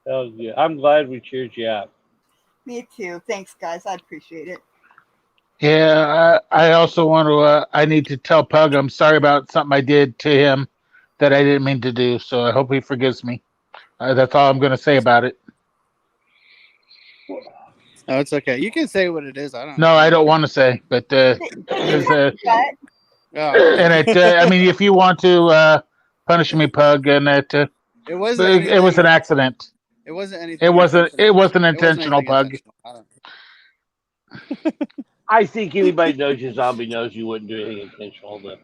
Oh, yeah. I'm glad we cheered you up. Me too. Thanks, guys. I appreciate it. Yeah, I also want to. I need to tell Pug I'm sorry about something I did to him that I didn't mean to do. So I hope he forgives me. That's all I'm going to say about it. Oh, it's okay. You can say what it is. I don't. No, I don't want to say, but Oh, I mean, if you want to punish me, Pug, and it wasn't. it was an accident. It wasn't anything. It wasn't intentional. intentional, It wasn't Pug. anything intentional. I think anybody knows you, zombie knows you wouldn't do anything intentional. But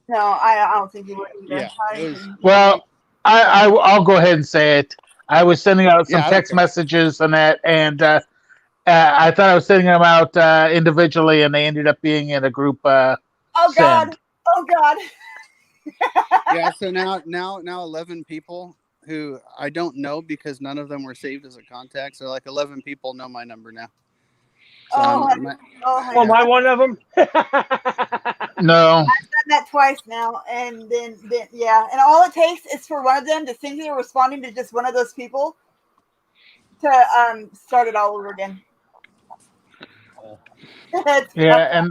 no, I don't think you would either. Yeah, it was- Well, I'll go ahead and say it. I was sending out some Yeah, I don't text care. messages and that, and I thought I was sending them out individually, and they ended up being in a group. Oh God! Send. Oh God! Yeah. So now 11 people who I don't know because none of them were saved as a contact. So like 11 people know my number now. So Oh, I'm- oh, am I one of them? No, I've done that twice now, and then yeah, and all it takes is for one of them to think they're responding to just one of those people to start it all over again. yeah,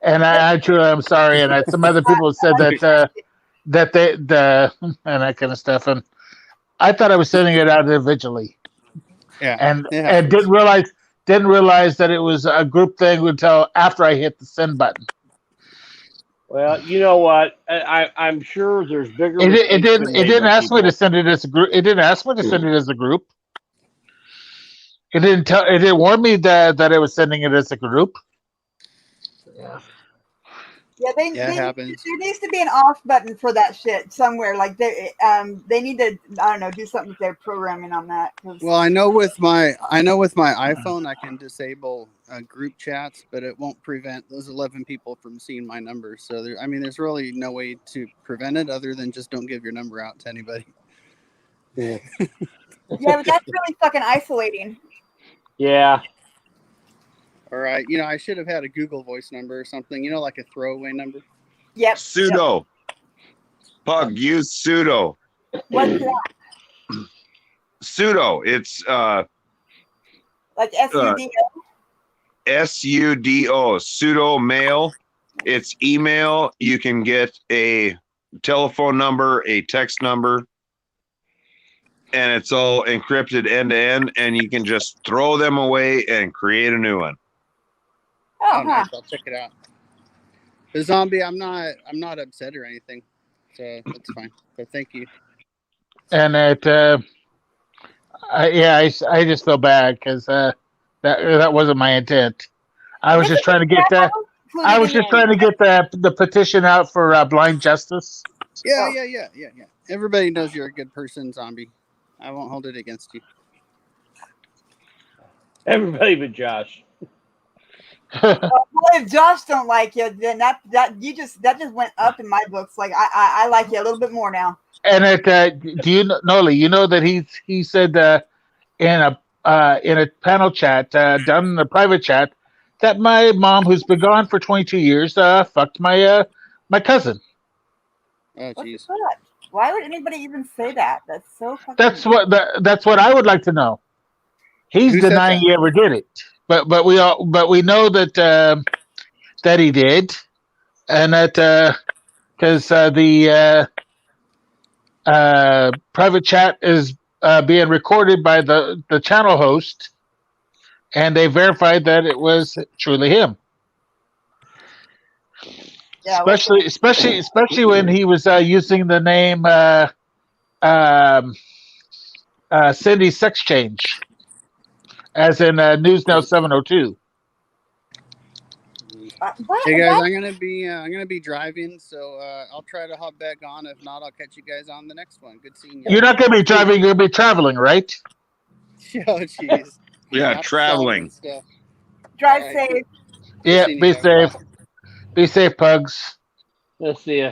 and I truly am sorry, and some other people said that they and that kind of stuff, and I thought I was sending it out individually, yeah. and Yeah. didn't realize that it was a group thing until after I hit the send button. Well, you know what? I'm sure there's bigger. It mistakes didn't than made by ask me to people. send it as a group. It didn't ask me to send it as a group. It didn't warn me that it was sending it as a group. Yeah, Yeah, it happens. there needs to be an off button for that shit somewhere. Like they need to, I don't know, do something with their programming on that. 'Cause- Well, I know with my iPhone I can disable group chats, but it won't prevent those 11 people from seeing my number. So there's really no way to prevent it other than just don't give your number out to anybody. yeah, but that's really fucking isolating. Yeah. All right, I should have had a Google Voice number or something. Like a throwaway number. Yep. Pseudo. Pug, use pseudo. What's that? Pseudo. It's Like SUD? SUDO. Pseudo mail. It's email. You can get a telephone number, a text number, and it's all encrypted end to end, and you can just throw them away and create a new one. Oh, Nice. I'll check it out. The zombie, I'm not upset or anything, so it's fine. But thank you. And I just feel bad because that wasn't my intent. I was just trying to get that. I was just trying to get the petition out for blind justice. Yeah. Everybody knows you're a good person, zombie. I won't hold it against you. Everybody but Josh. Well, if Josh don't like you, then that just went up in my books. Like I like you a little bit more now. And do you know, Noli? You know that he said in a panel chat done in a private chat that my mom, who's been gone for 22 years, fucked my cousin. Oh, What's jeez. that? Why would anybody even say that? That's so fucking. That's what I would like to know. He's Who said denying that? he ever did it, but we know that he did, and that because the private chat is being recorded by the channel host, and they verified that it was truly him. Yeah, Especially when he was using the name Cindy Sex Change, as in News Now 702. what? Hey guys, What? I'm gonna be driving, so I'll try to hop back on. If not, I'll catch you guys on the next one. Good seeing you. You're not going to be driving; you're going to be traveling, right? Oh, jeez. Yeah, Not traveling. selling stuff. Drive All right. safe. Yeah, seeing you be guys. safe. Be safe, pugs. Let's see.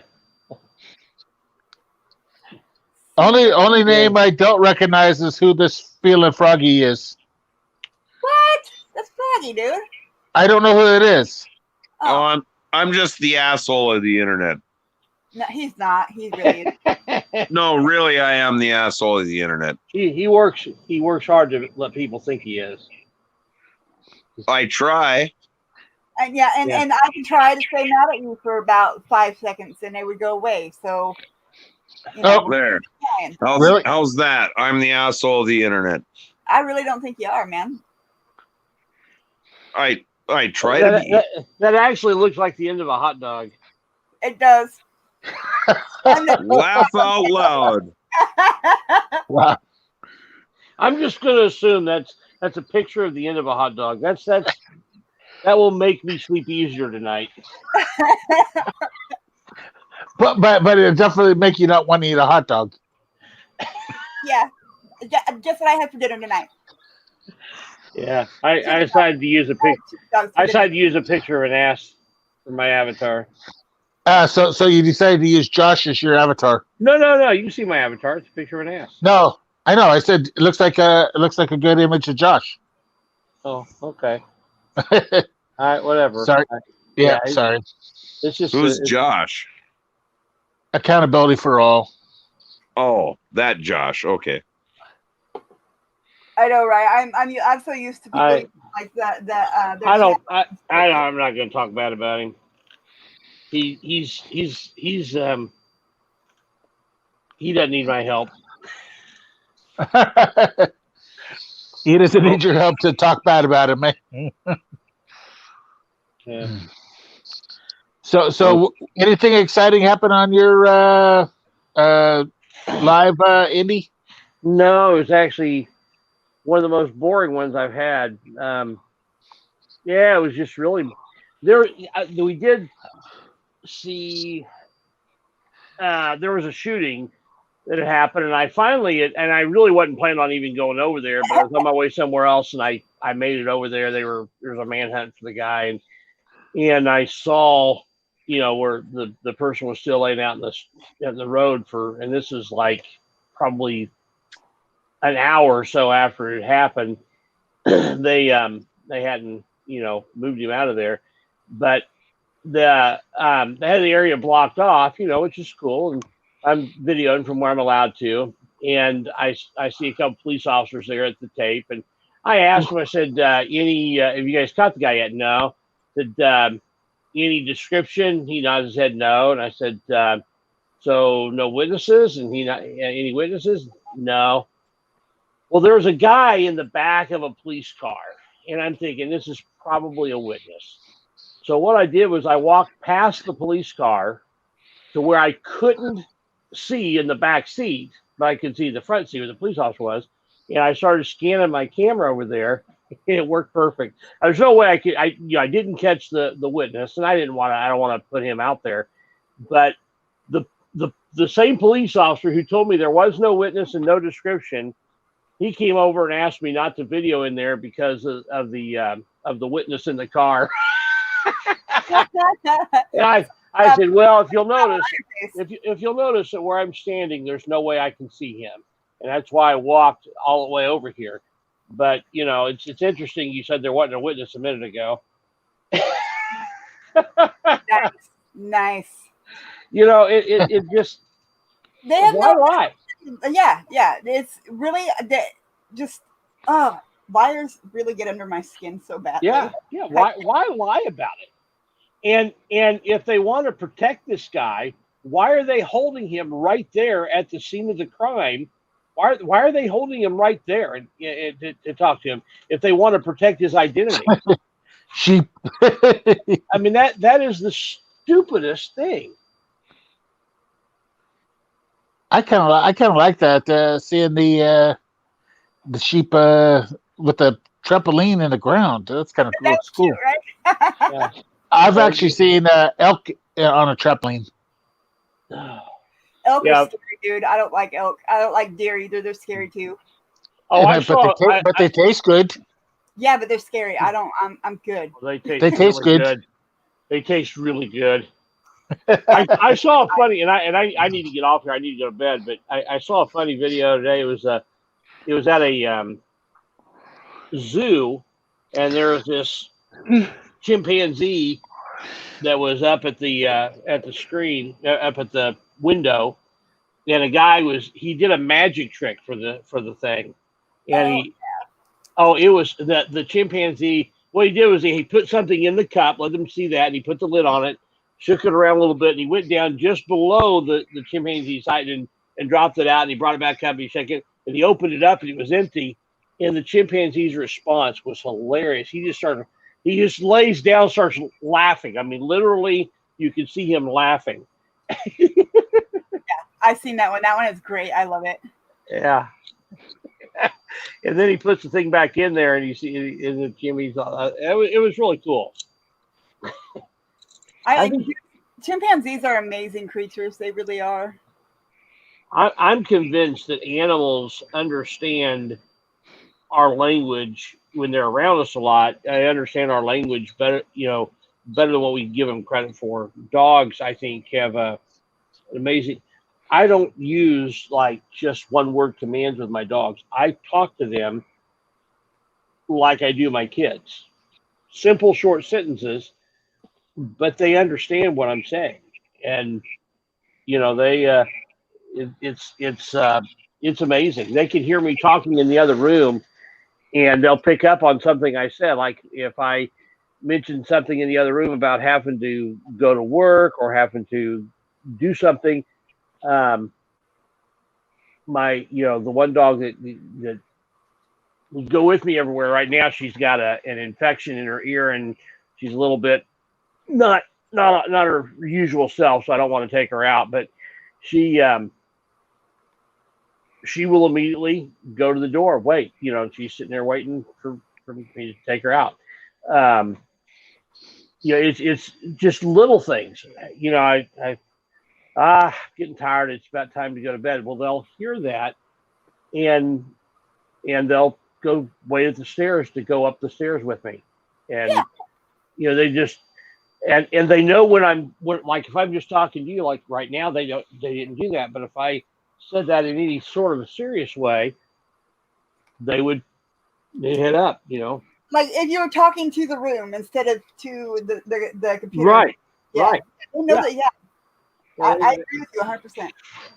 Only name I don't recognize is who this Feeling Froggy is. What? That's Froggy, dude. I don't know who it is. Oh, I'm just the asshole of the internet. No, he's not. He really is. No, really, I am the asshole of the internet. He works hard to let people think he is. I try. And and I can try to stay mad at you for about 5 seconds, and they would go away. So, you know, There. How's that? I'm the asshole of the internet. I really don't think you are, man. I try to be. That actually looks like the end of a hot dog. It does. Laugh out loud. Wow. I'm just going to assume that's a picture of the end of a hot dog. That will make me sleep easier tonight. But it'll definitely make you not want to eat a hot dog. Yeah, just what I had for dinner tonight. Yeah, I decided to use a picture. I decided to use a picture of an ass for my avatar. So you decided to use Josh as your avatar? No. You can see my avatar. It's a picture of an ass. No, I know. I said it looks like a good image of Josh. Oh, okay. All right, whatever. Sorry. Sorry. It's just Who's Josh? Accountability for all. Oh, that Josh. Okay. I know, right? I'm so used to people like that. I'm not going to talk bad about him. He doesn't need my help. He doesn't need your help to talk bad about him, man. Yeah. So anything exciting happen on your live indie? No, it was actually one of the most boring ones I've had. It was just really there. We did see there was a shooting that had happened, and I really wasn't planning on even going over there, but I was on my way somewhere else, and I made it over there. There was a manhunt for the guy, and I saw, where the person was still laying out in the road and this is like probably an hour or so after it happened. They hadn't, moved him out of there, but they had the area blocked off, which is cool. And I'm videoing from where I'm allowed to. And I see a couple police officers there at the tape. And I asked him, I said, have you guys caught the guy yet? No. Said, any description? He nodded his head no. And I said, so no witnesses? And any witnesses? No. Well, there was a guy in the back of a police car. And I'm thinking, this is probably a witness. So what I did was I walked past the police car to where I couldn't see in the back seat, but I could see the front seat where the police officer was. And I started scanning my camera over there. It worked perfect. There's no way I didn't catch the witness, and I don't want to put him out there. But the same police officer who told me there was no witness and no description, he came over and asked me not to video in there because of the witness in the car. I said, well, if you'll notice that where I'm standing, there's no way I can see him, and that's why I walked all the way over here. But it's interesting. You said there wasn't a witness a minute ago. Nice. It just they have why? Yeah. It's really liars really get under my skin so badly. Yeah. Why lie about it? And if they want to protect this guy, why are they holding him right there at the scene of the crime? Why are they holding him right there to talk to him if they want to protect his identity? I mean, that is the stupidest thing. I kind of like that, seeing the sheep with the trampoline in the ground. That's kind of cool. That's cool. Cute, right? Yeah. I've actually seen elk on a trampoline. Elk are scary, dude. I don't like elk. I don't like deer either. They're scary too. Oh, but they taste good. Yeah, but they're scary. I'm good. Well, they taste really good. They taste really good. I saw a funny, and I need to get off here. I need to go to bed. But I saw a funny video today. It was at a zoo, and there was this chimpanzee that was up at the screen, up at the window, and a guy he did a magic trick for the thing, and it was the chimpanzee. What he did was he put something in the cup, let them see that, and he put the lid on it, shook it around a little bit, and he went down just below the chimpanzee's height and dropped it out, and he brought it back up, and he shook it, and he opened it up, and it was empty. And the chimpanzee's response was hilarious. He just lays down, starts laughing. I mean, literally, you can see him laughing. Yeah, I've seen that one. That one is great. I love it. Yeah. And then he puts the thing back in there, and you see in the Jimmy's. It was really cool. I think chimpanzees are amazing creatures. They really are. I'm convinced that animals understand our language when they're around us a lot. I understand our language better, better than what we give them credit for. Dogs, I think, have an amazing. I don't use like just one word commands with my dogs. I talk to them like I do my kids. Simple, short sentences, but they understand what I'm saying, and they. It's amazing. They can hear me talking in the other room, and they'll pick up on something I said. Like if I mentioned something in the other room about having to go to work or having to do something, the one dog that would go with me everywhere. Right now, she's got an infection in her ear, and she's a little bit not her usual self. So I don't want to take her out, but she will immediately go to the door. Wait, she's sitting there waiting for me to take her out. It's just little things. Getting tired. It's about time to go to bed. Well, they'll hear that, and they'll go wait at the stairs to go up the stairs with me, and they just and they know when like if I'm just talking to you like right now, they didn't do that, but if I said that in any sort of a serious way, they'd head up, Like if you were talking to the room instead of to the computer. Right. Yeah. Right. I know that. Yeah. I agree with you 100%.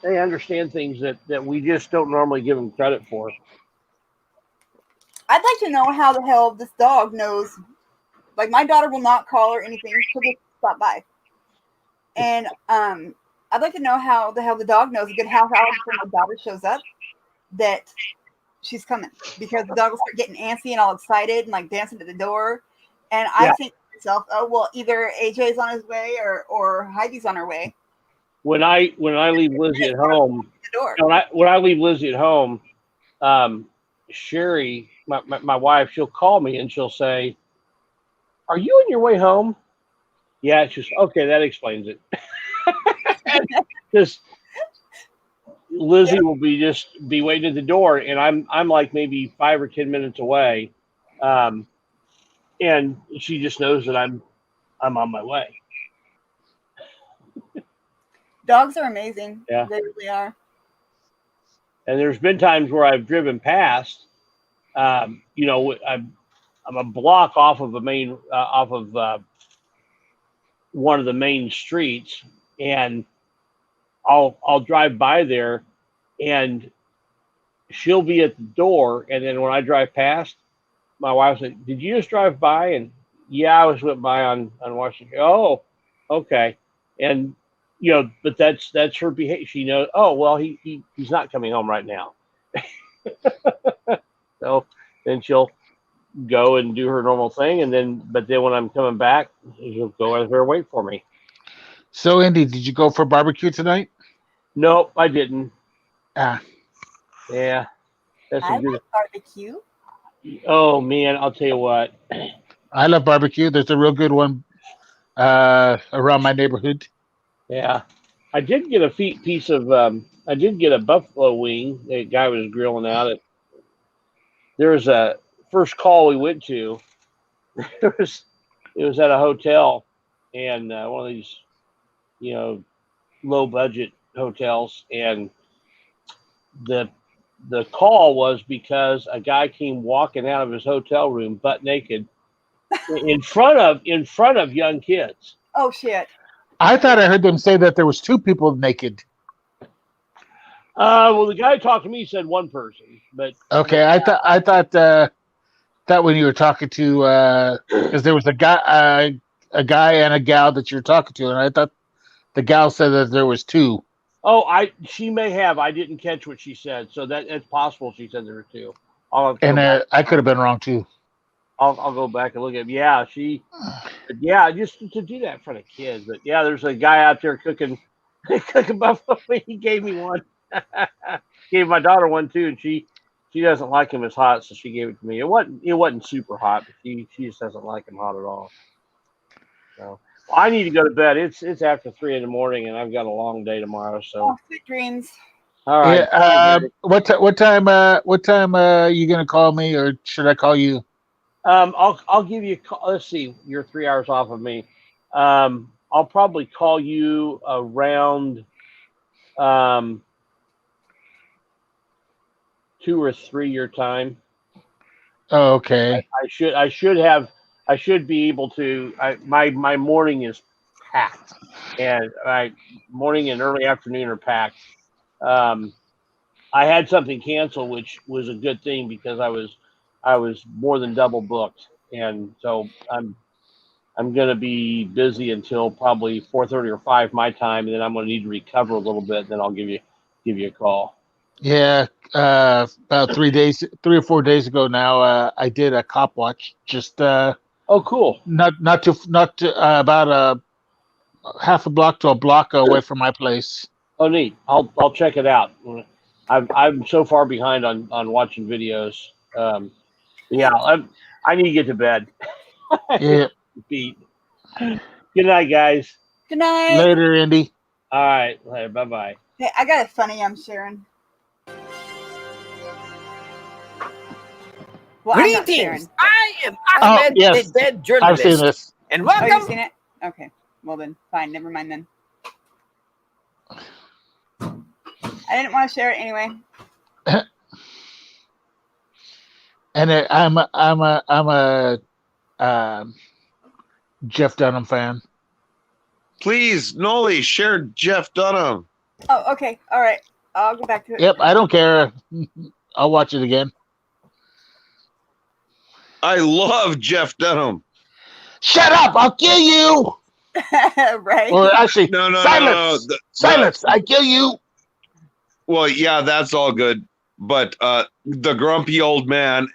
They understand things that we just don't normally give them credit for. I'd like to know how the hell this dog knows. Like my daughter will not call or anything. She'll just stop by. And I'd like to know how the hell the dog knows a good half hour before my daughter shows up that she's coming, because the dog will start getting antsy and all excited and like dancing to the door. And I think to myself, oh well, either AJ's on his way or Heidi's on her way. When I leave Lizzie at home, when I leave Lizzie at home, Sherry, my wife, she'll call me and she'll say, "Are you on your way home?" Yeah, it's just okay. That explains it. Because Lizzie will be waiting at the door, and I'm like maybe 5 or 10 minutes away, and she just knows that I'm on my way. Dogs are amazing. Yeah, they really are. And there's been times where I've driven past. I'm a block off of one of the main streets, and I'll drive by there, and she'll be at the door, and then when I drive past, my wife said, "Did you just drive by?" And yeah, I went by on Washington. Oh, okay. And but that's her behavior. She knows. Oh well, he's not coming home right now. So then she'll go and do her normal thing, but then when I'm coming back, she'll go out there and wait for me. So, Andy, did you go for barbecue tonight? Nope, I didn't. Yeah, I like barbecue. Oh man, I'll tell you what. I love barbecue. There's a real good one around my neighborhood. Yeah, I did get a piece of. I did get a buffalo wing. The guy was grilling out it. There was a first call we went to. It was at a hotel, and one of these, low budget hotels, and the call was because a guy came walking out of his hotel room butt naked in front of young kids. Oh shit! I thought I heard them say that there was 2 people naked. Well, the guy who talked to me said one person, but Okay, I thought that when you were talking to, because there was a guy and a gal that you're talking to, and I thought the gal said that there was 2. Oh, she may have. I didn't catch what she said, so it's possible she said there were 2. And I could have been wrong too. I'll go back and look at. Yeah, just to do that in front of kids. But yeah, there's a guy out there cooking buffalo. He gave me one. Gave my daughter one too, and she doesn't like him as hot, so she gave it to me. It wasn't super hot, but she just doesn't like him hot at all. So I need to go to bed. It's after 3 in the morning, and I've got a long day tomorrow. So Sweet dreams. all right. Yeah, what time you gonna call me, or should I call you? I'll give you a call. Let's see, you're 3 hours off of me. I'll probably call you around 2 or 3 your time. Oh, okay. I should be able to. My morning is packed, and my morning and early afternoon are packed. I had something canceled, which was a good thing because I was more than double booked, and so I'm going to be busy until probably 4:30 or 5 my time, and then I'm going to need to recover a little bit. And then I'll give you a call. Yeah, about 3 or 4 days ago now, I did a cop watch. Just oh, cool. Not about a half a block to a block away from my place. Oh, neat. I'll check it out. I'm so far behind on watching videos. Yeah, I need to get to bed. Yeah. Beat. Good night, guys. Good night. Later, Andy. All right. Later. Bye-bye. Hey, I got it funny. I'm sharing. Well, I'm not sharing. Greetings. I am Ahmed, yes. the dead I've journalist. seen this. And Oh, welcome. you've seen it? Okay. Well then, fine. Never mind then. I didn't want to share it anyway. And I'm a Jeff Dunham fan. Please, Noli, share Jeff Dunham. Oh, okay. All right. I'll go back to it. Yep, I don't care. I'll watch it again. I love Jeff Dunham. Shut up! I'll kill you. Right. Or actually, No. silence. Silence! I kill you. Well, yeah, that's all good. But the grumpy old man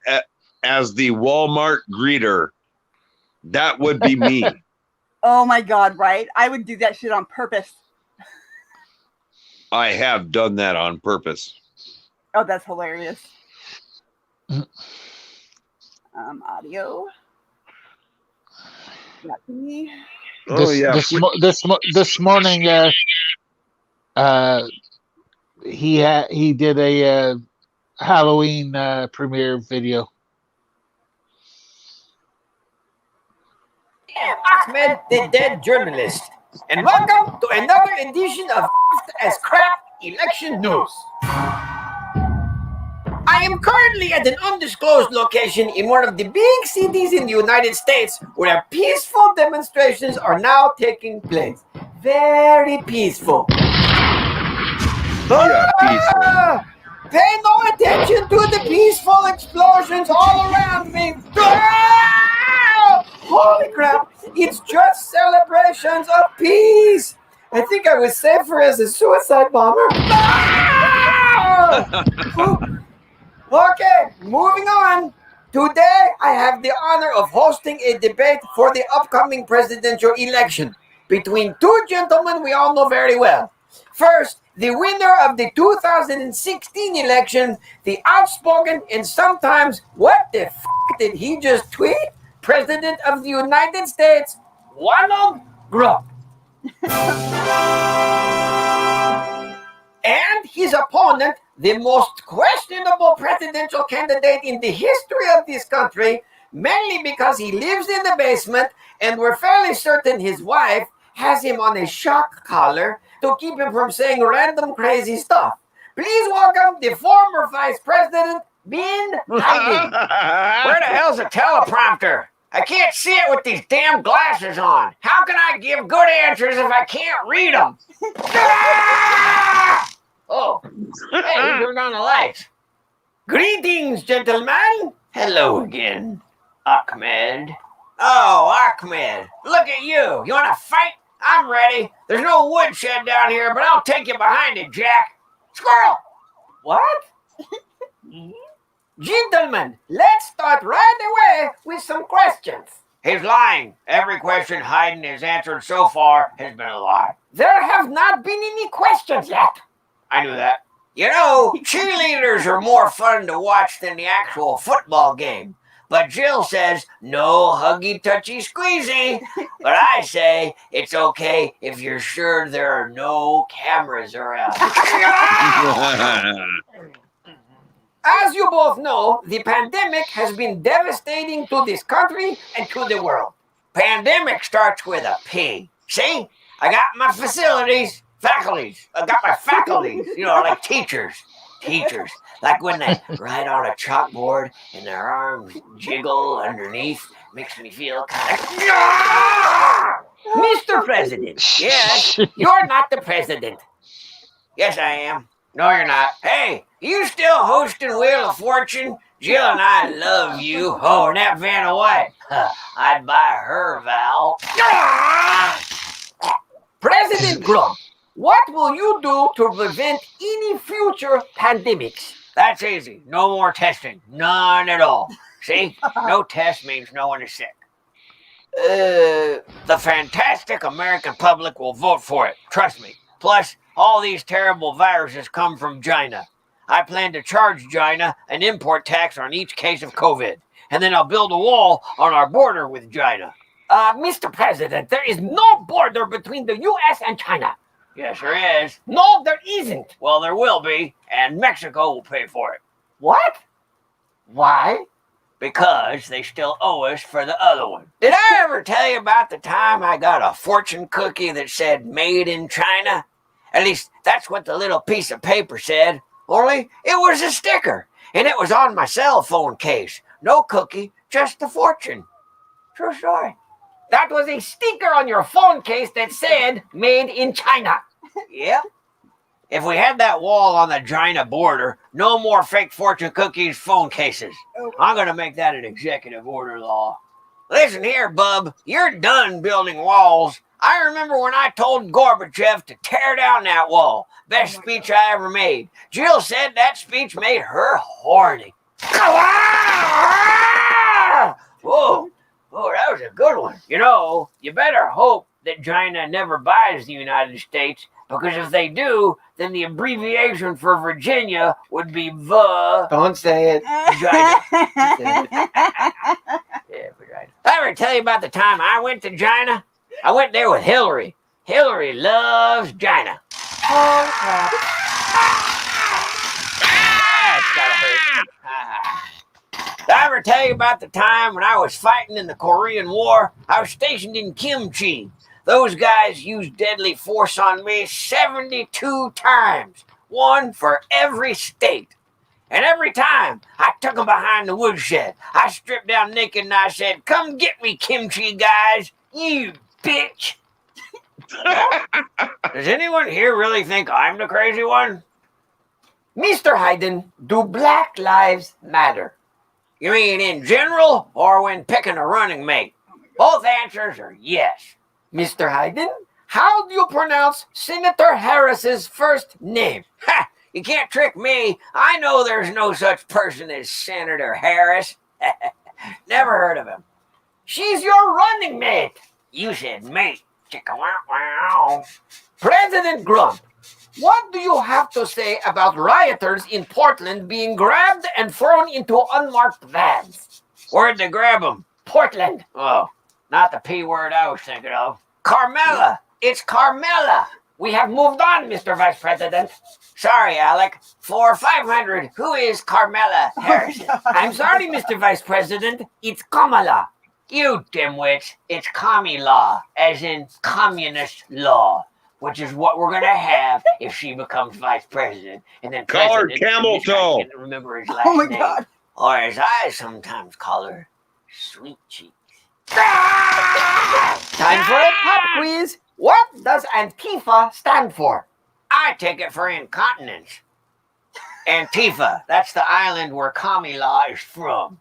as the Walmart greeter, that would be me. Oh my God! Right. I would do that shit on purpose. I have done that on purpose. Oh, that's hilarious. Audio. Got me. Oh yeah. This morning, he did a Halloween premiere video. I am Ahmed, the dead journalist. And welcome to another edition of as Crap Election News. I am currently at an undisclosed location in one of the big cities in the United States where peaceful demonstrations are now taking place. Very peaceful. Yeah, peaceful. Pay no attention to the peaceful explosions all around me. Holy crap, it's just celebrations of peace. I think I was safer as a suicide bomber. Okay, moving on. Today, I have the honor of hosting a debate for the upcoming presidential election between 2 gentlemen we all know very well. First, the winner of the 2016 election, the outspoken and sometimes, what the f*** did he just tweet? President of the United States, Donald Trump. And his opponent, the most questionable presidential candidate in the history of this country, mainly because he lives in the basement and we're fairly certain his wife has him on a shock collar to keep him from saying random crazy stuff. Please welcome the former Vice President, Bin Laden. Where the hell's the teleprompter? I can't see it with these damn glasses on. How can I give good answers if I can't read them? Ah! Oh, hey, who turned on the lights? Greetings, gentlemen. Hello again, Ahmed. Oh, Ahmed, look at you. You want to fight? I'm ready. There's no woodshed down here, but I'll take you behind it, Jack. Squirrel! What? Gentlemen, let's start right away with some questions. He's lying. Every question Hayden has answered so far has been a lie. There have not been any questions yet. I knew that. You know, cheerleaders are more fun to watch than the actual football game. But Jill says, no huggy, touchy, squeezy. But I say, it's okay if you're sure there are no cameras around. As you both know, the pandemic has been devastating to this country and to the world. Pandemic starts with a P. See? I got my faculties. I got my faculties, you know, like teachers. Teachers, like when they write on a chalkboard and their arms jiggle underneath, makes me feel kind of... Mr. President, yes, you're not the president. Yes, I am. No, you're not. Hey, you still hosting Wheel of Fortune? Jill and I love you. Oh, and that Vanna White. I'd buy her, Val. President Grump, what will you do to prevent any future pandemics? That's easy. No more testing. None at all. See? No test means no one is sick. The fantastic American public will vote for it. Trust me. Plus, all these terrible viruses come from China. I plan to charge China an import tax on each case of COVID. And then I'll build a wall on our border with China. Mr. President, there is no border between the U.S. and China. Yes, there is. No, there isn't. Well, there will be, and Mexico will pay for it. What? Why? Because they still owe us for the other one. Did I ever tell you about the time I got a fortune cookie that said made in China? At least that's what the little piece of paper said. Only it was a sticker, and it was on my cell phone case. No cookie, just the fortune. True story. That was a sticker on your phone case that said made in China. Yep. If we had that wall on the China border, no more fake fortune cookies phone cases. I'm going to make that an executive order law. Listen here, bub. You're done building walls. I remember when I told Gorbachev to tear down that wall. Best speech I ever made. Jill said that speech made her horny. Whoa. Oh, that was a good one. You know, you better hope that China never buys the United States, because if they do, then the abbreviation for Virginia would be VA. Don't say it. China. Yeah, Virginia. I ever tell you about the time I went to China? I went there with Hillary. Hillary loves China. Oh, crap. That's gotta hurt. Did I ever tell you about the time when I was fighting in the Korean War? I was stationed in Kimchi. Those guys used deadly force on me 72 times. One for every state. And every time, I took them behind the woodshed. I stripped down naked and I said, come get me, Kimchi guys, you bitch. Does anyone here really think I'm the crazy one? Mr. Hayden, do Black Lives Matter? You mean in general or when picking a running mate? Both answers are yes. Mr. Hayden, how do you pronounce Senator Harris's first name? Ha! You can't trick me. I know there's no such person as Senator Harris. Never heard of him. She's your running mate. You said mate. Chicka-wow-wow. President Grump, what do you have to say about rioters in Portland being grabbed and thrown into unmarked vans? Where'd they grab them? Portland. Oh, not the P word I was thinking of. Carmela. It's Carmela. We have moved on, Mr. Vice President. Sorry, Alec. For 500, who is Carmela Harrison? I'm sorry, Mr. Vice President. It's Kamala. You dimwits. It's commie law, as in communist law, which is what we're going to have if she becomes vice president. And then Call her president, Camel and this guy Toe. can't remember his last Oh my name. God. Or as I sometimes call her, Sweet Cheeks. Time for a pop quiz. What does Antifa stand for? I take it for incontinence. Antifa, that's the island where commie law is from.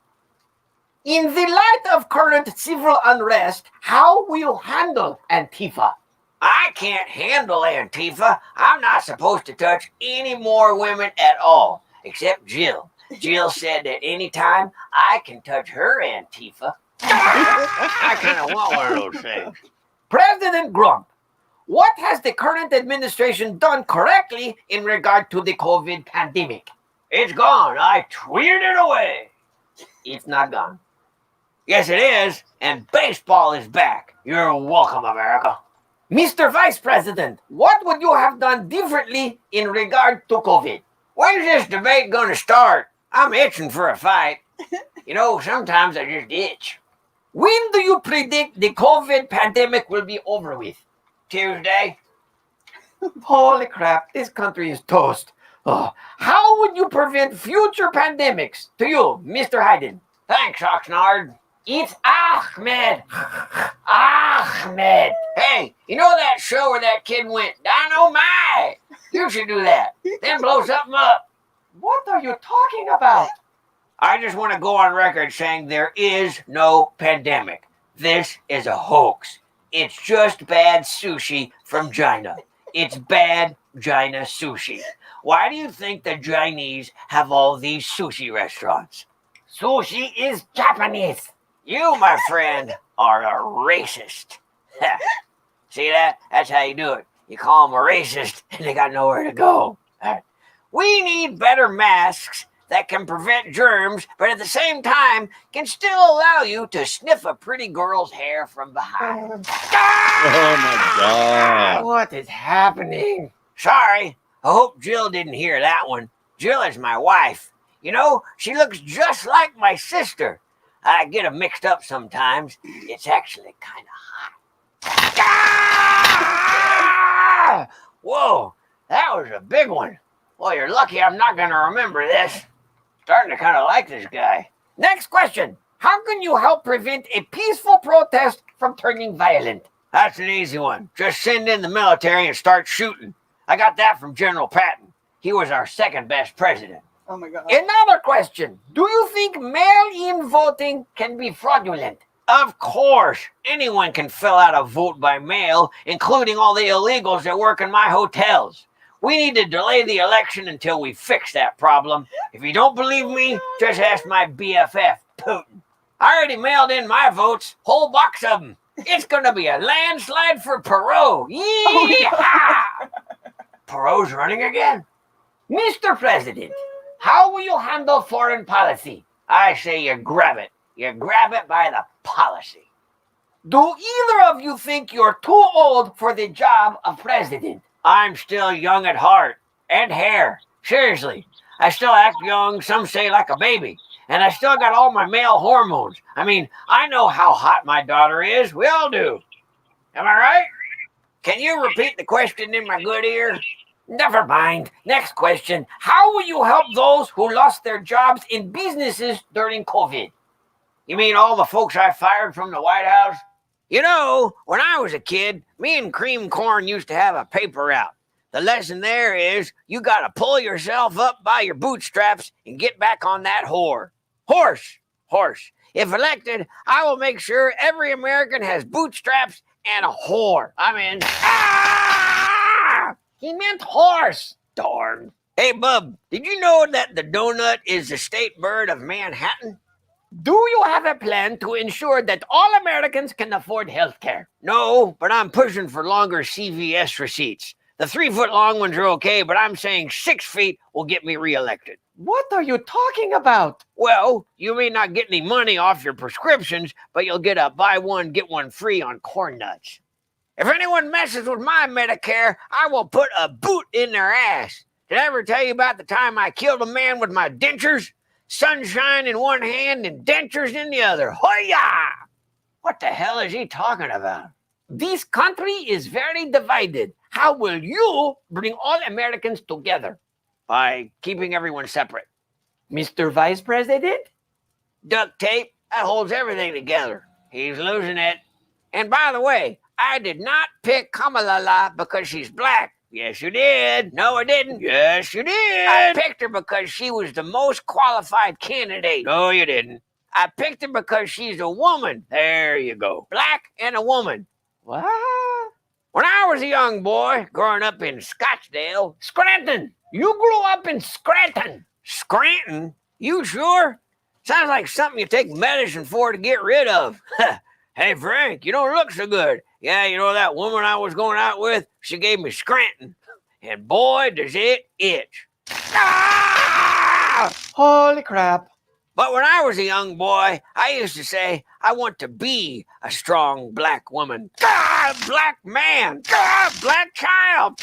In the light of current civil unrest, how will you handle Antifa? I can't handle Antifa. I'm not supposed to touch any more women at all, except Jill. Jill said that anytime I can touch her Antifa. I kind of want one of those things. President Grump, what has the current administration done correctly in regard to the COVID pandemic? It's gone. I tweeted it away. It's not gone. Yes, it is, and baseball is back. You're welcome, America. Mr. Vice President, what would you have done differently in regard to COVID? When's this debate going to start? I'm itching for a fight. You know, sometimes I just itch. When do you predict the COVID pandemic will be over with? Tuesday? Holy crap, this country is toast. Oh, how would you prevent future pandemics? To you, Mr. Hayden. Thanks, Oxnard. It's Ahmed. Ahmed. Hey, you know that show where that kid went, dynamite? You should do that. Then blow something up. What are you talking about? I just want to go on record saying there is no pandemic. This is a hoax. It's just bad sushi from China. It's bad China sushi. Why do you think the Chinese have all these sushi restaurants? Sushi is Japanese. You, my friend, are a racist. See that? That's how you do it. You call them a racist and they got nowhere to go. We need better masks that can prevent germs, but at the same time can still allow you to sniff a pretty girl's hair from behind. Oh my God. What is happening? Sorry, I hope Jill didn't hear that one. Jill is my wife. You know, she looks just like my sister. I get them mixed up sometimes. It's actually kind of hot. Whoa, that was a big one. Well, you're lucky I'm not going to remember this. Starting to kind of like this guy. Next question. How can you help prevent a peaceful protest from turning violent? That's an easy one. Just send in the military and start shooting. I got that from General Patton. He was our second best president. Oh my God. Another question. Do you think mail-in voting can be fraudulent? Of course. Anyone can fill out a vote by mail, including all the illegals that work in my hotels. We need to delay the election until we fix that problem. If you don't believe me, just ask my BFF, Putin. I already mailed in my votes, whole box of them. It's going to be a landslide for Perot. Yeehaw! Perot's running again. Mr. President, how will you handle foreign policy? I say you grab it. You grab it by the policy. Do either of you think you're too old for the job of president? I'm still young at heart and hair. Seriously, I still act young, some say like a baby. And I still got all my male hormones. I mean, I know how hot my daughter is. We all do. Am I right? Can you repeat the question in my good ear? Never mind. Next question. How will you help those who lost their jobs in businesses during COVID? You mean all the folks I fired from the White House? You know, when I was a kid, me and Cream Corn used to have a paper out. The lesson there is you got to pull yourself up by your bootstraps and get back on that horse. If elected, I will make sure every American has bootstraps and a whore. I'm in. Ah! He meant horse. Darn. Hey, Bub, did you know that the donut is the state bird of Manhattan? Do you have a plan to ensure that all Americans can afford health care? No, but I'm pushing for longer CVS receipts. The 3-foot-long ones are okay, but I'm saying 6 feet will get me reelected. What are you talking about? Well, you may not get any money off your prescriptions, but you'll get a buy one, get one free on corn nuts. If anyone messes with my Medicare, I will put a boot in their ass. Did I ever tell you about the time I killed a man with my dentures? Sunshine in one hand and dentures in the other. Hoya! What the hell is he talking about? This country is very divided. How will you bring all Americans together? By keeping everyone separate. Mr. Vice President? Duct tape, that holds everything together. He's losing it. And by the way, I did not pick Kamala because she's black. Yes, you did. No, I didn't. Yes, you did. I picked her because she was the most qualified candidate. No, you didn't. I picked her because she's a woman. There you go. Black and a woman. What? When I was a young boy growing up in Scottsdale, Scranton. You grew up in Scranton. Scranton? You sure? Sounds like something you take medicine for to get rid of. Hey, Frank, you don't look so good. Yeah, you know that woman I was going out with? She gave me Scranton. And boy, does it itch. Ah! Holy crap. But when I was a young boy, I used to say, I want to be a strong black woman. Black man. Black child.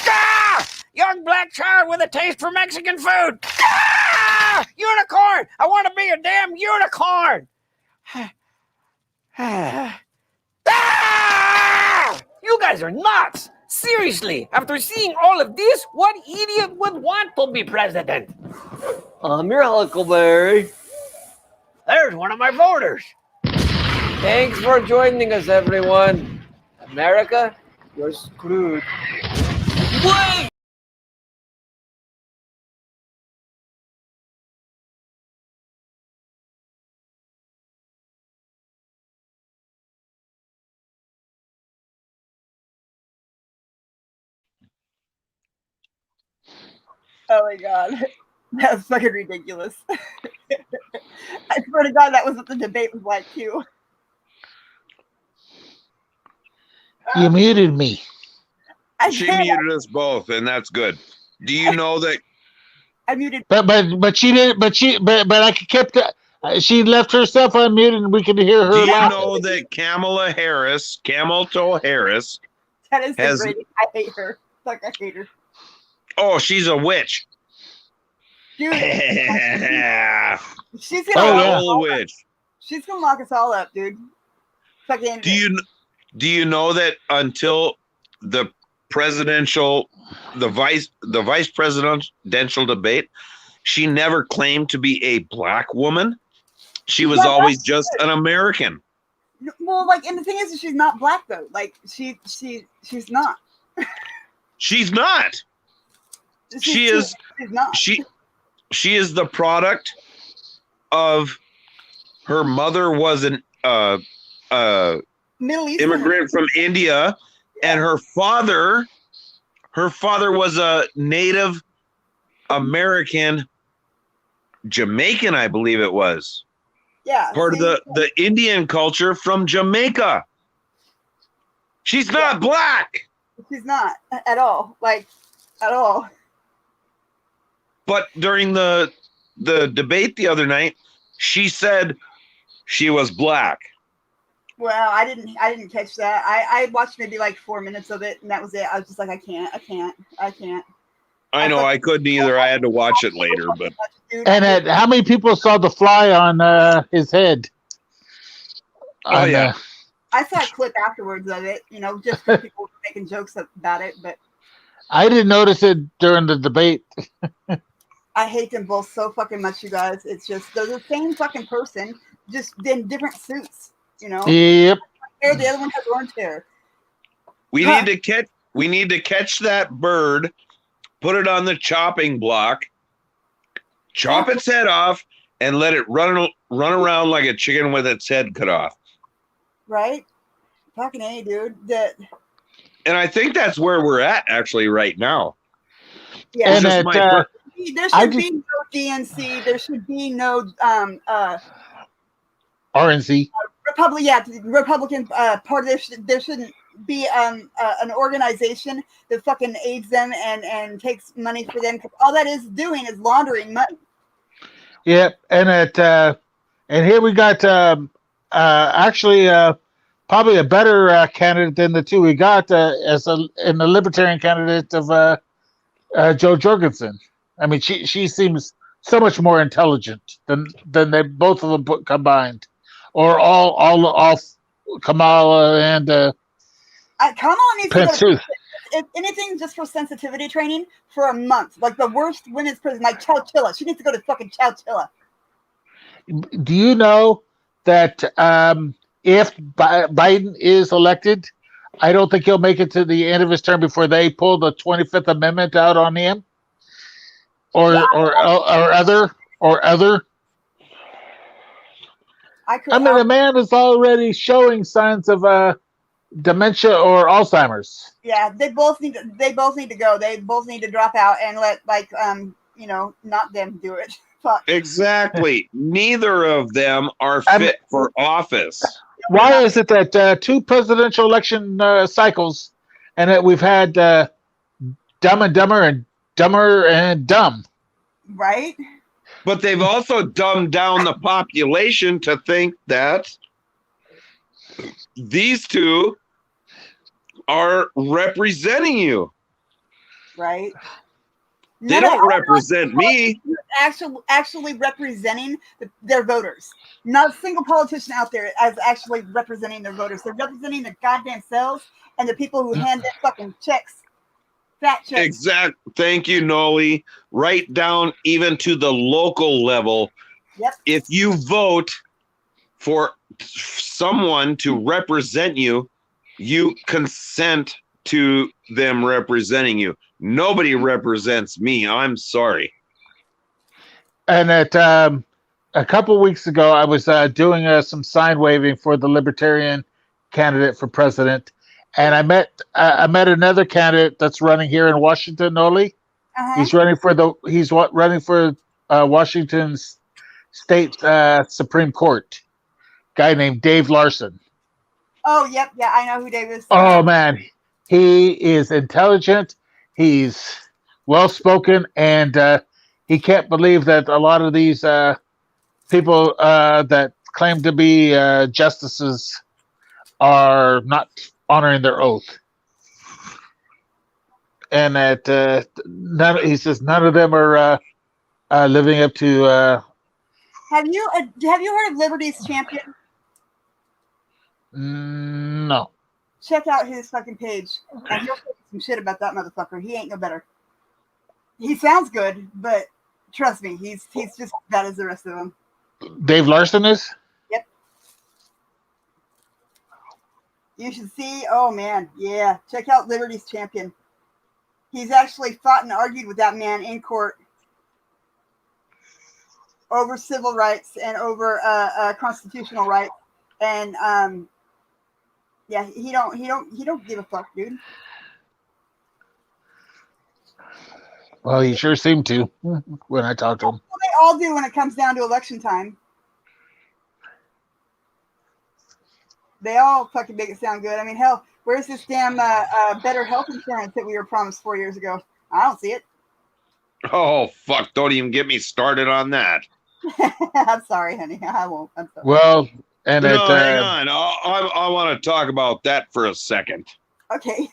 Young black child with a taste for Mexican food. Unicorn. I want to be a damn unicorn. You guys are nuts. Seriously, after seeing all of this, what idiot would want to be president? I'm your Huckleberry. There's one of my voters. Thanks for joining us, everyone. America, you're screwed. Wait! Oh my god. That's fucking ridiculous. I swear to God, that was what the debate was like, too. You muted me. She muted us both, and that's good. Do you know that? I muted. But she didn't. But I kept. She left herself unmuted, and we could hear her. Do you laugh. know that Kamala Harris, Camel Toe Harris, That is so great. I hate her. Fuck, I hate her. Oh, she's a witch. Dude, she's a witch. She's gonna lock us all up, dude. Fucking. Do you know that until the vice presidential debate, she never claimed to be a black woman. She was always just an American. Well, like, and the thing is, she's not black though. Like, she's not. She's not. She's not. She is the product of her mother was an Middle Eastern immigrant from India, and her father was a Native American Jamaican, I believe it was. Yeah. Part of the Indian culture from Jamaica. She's not black. She's not at all. Like, at all. But during the debate the other night, she said she was black. Well, I didn't catch that. I watched maybe like 4 minutes of it, and that was it. I was just like, I can't. I know, I couldn't either. I had to watch it later, but. And how many people saw the fly on his head? Oh yeah. I saw a clip afterwards of it. You know, just for people making jokes about it, but. I didn't notice it during the debate. I hate them both so fucking much, you guys. It's just they're the same fucking person, just in different suits. You know. Yep. Hair, the other one has orange hair. We need to catch that bird, put it on the chopping block, chop its head off, and let it run around like a chicken with its head cut off. Right? Fucking A, dude. And I think that's where we're at actually right now. Yeah. And there should be no DNC. There should be no RNC. Republican Party. There shouldn't be an organization that fucking aids them and takes money for them. All that is doing is laundering money. Yep, and here we got actually probably a better candidate than the two we got in the libertarian candidate of Joe Jorgensen. I mean, she seems so much more intelligent than they both of them put combined, or all Kamala and Kamala needs to go Pence to too. if anything just for sensitivity training for a month. Like the worst women's president, like Chowchilla. She needs to go to fucking Chowchilla. Do you know that if Biden is elected, I don't think he'll make it to the end of his term before they pull the 25th Amendment out on him, or other. I mean, the man is already showing signs of dementia or Alzheimer's. Yeah, they both need to go. They both need to drop out and let not them do it. Fuck. Exactly. Neither of them are fit for office. Why is it that two presidential election cycles, and that we've had Dumb and Dumber and Dumber and Dumb? Right. But they've also dumbed down the population to think that these two are representing you. Right. They don't represent me. Actually representing their voters. Not a single politician out there as actually representing their voters. They're representing their goddamn selves and the people who hand them fucking checks. Fat checks. Exactly. Thank you, Noli. Right down even to the local level. Yep. If you vote for someone to represent you, you consent to them representing you. Nobody represents me. I'm sorry. And at a couple weeks ago, I was doing some sign waving for the Libertarian candidate for president, and I met another candidate that's running here in Washington. Noli, he's running for Washington's state Supreme Court. Guy named Dave Larson. Oh, yep, yeah, I know who Dave is. Oh man, he is intelligent. He's well spoken, and he can't believe that a lot of these people that claim to be justices are not honoring their oath, and that he says none of them are living up to. Have you heard of Liberty's Champion? No. Check out his fucking page. And he'll say some shit about that motherfucker. He ain't no better. He sounds good, but trust me, he's just as bad as the rest of them. Dave Larson is? Yep. You should see. Oh man, yeah. Check out Liberty's Champion. He's actually fought and argued with that man in court over civil rights and over constitutional rights, and yeah, he don't give a fuck, dude. Well, he sure seemed to when I talked to him. Well, they all do when it comes down to election time. They all fucking make it sound good. I mean, hell, where's this damn better health insurance that we were promised 4 years ago? I don't see it. Oh, fuck. Don't even get me started on that. I'm sorry, honey. I won't. I'm sorry. Well, and no, hang on. I want to talk about that for a second. Okay.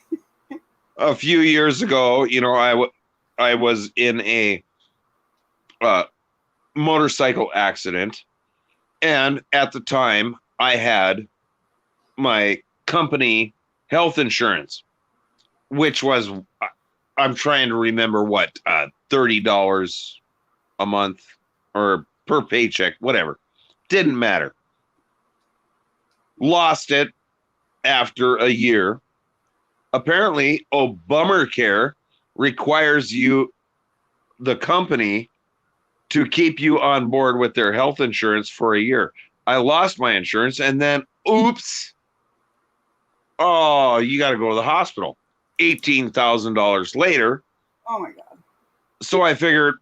A few years ago, I was in a motorcycle accident, and at the time, I had my company health insurance, which was, I'm trying to remember what, $30 a month or per paycheck, whatever. Didn't matter. Lost it after a year. Apparently, Obamacare requires you, the company, to keep you on board with their health insurance for a year. I lost my insurance, and then, oops. Oh, you got to go to the hospital. $18,000 later. Oh my God. So I figured,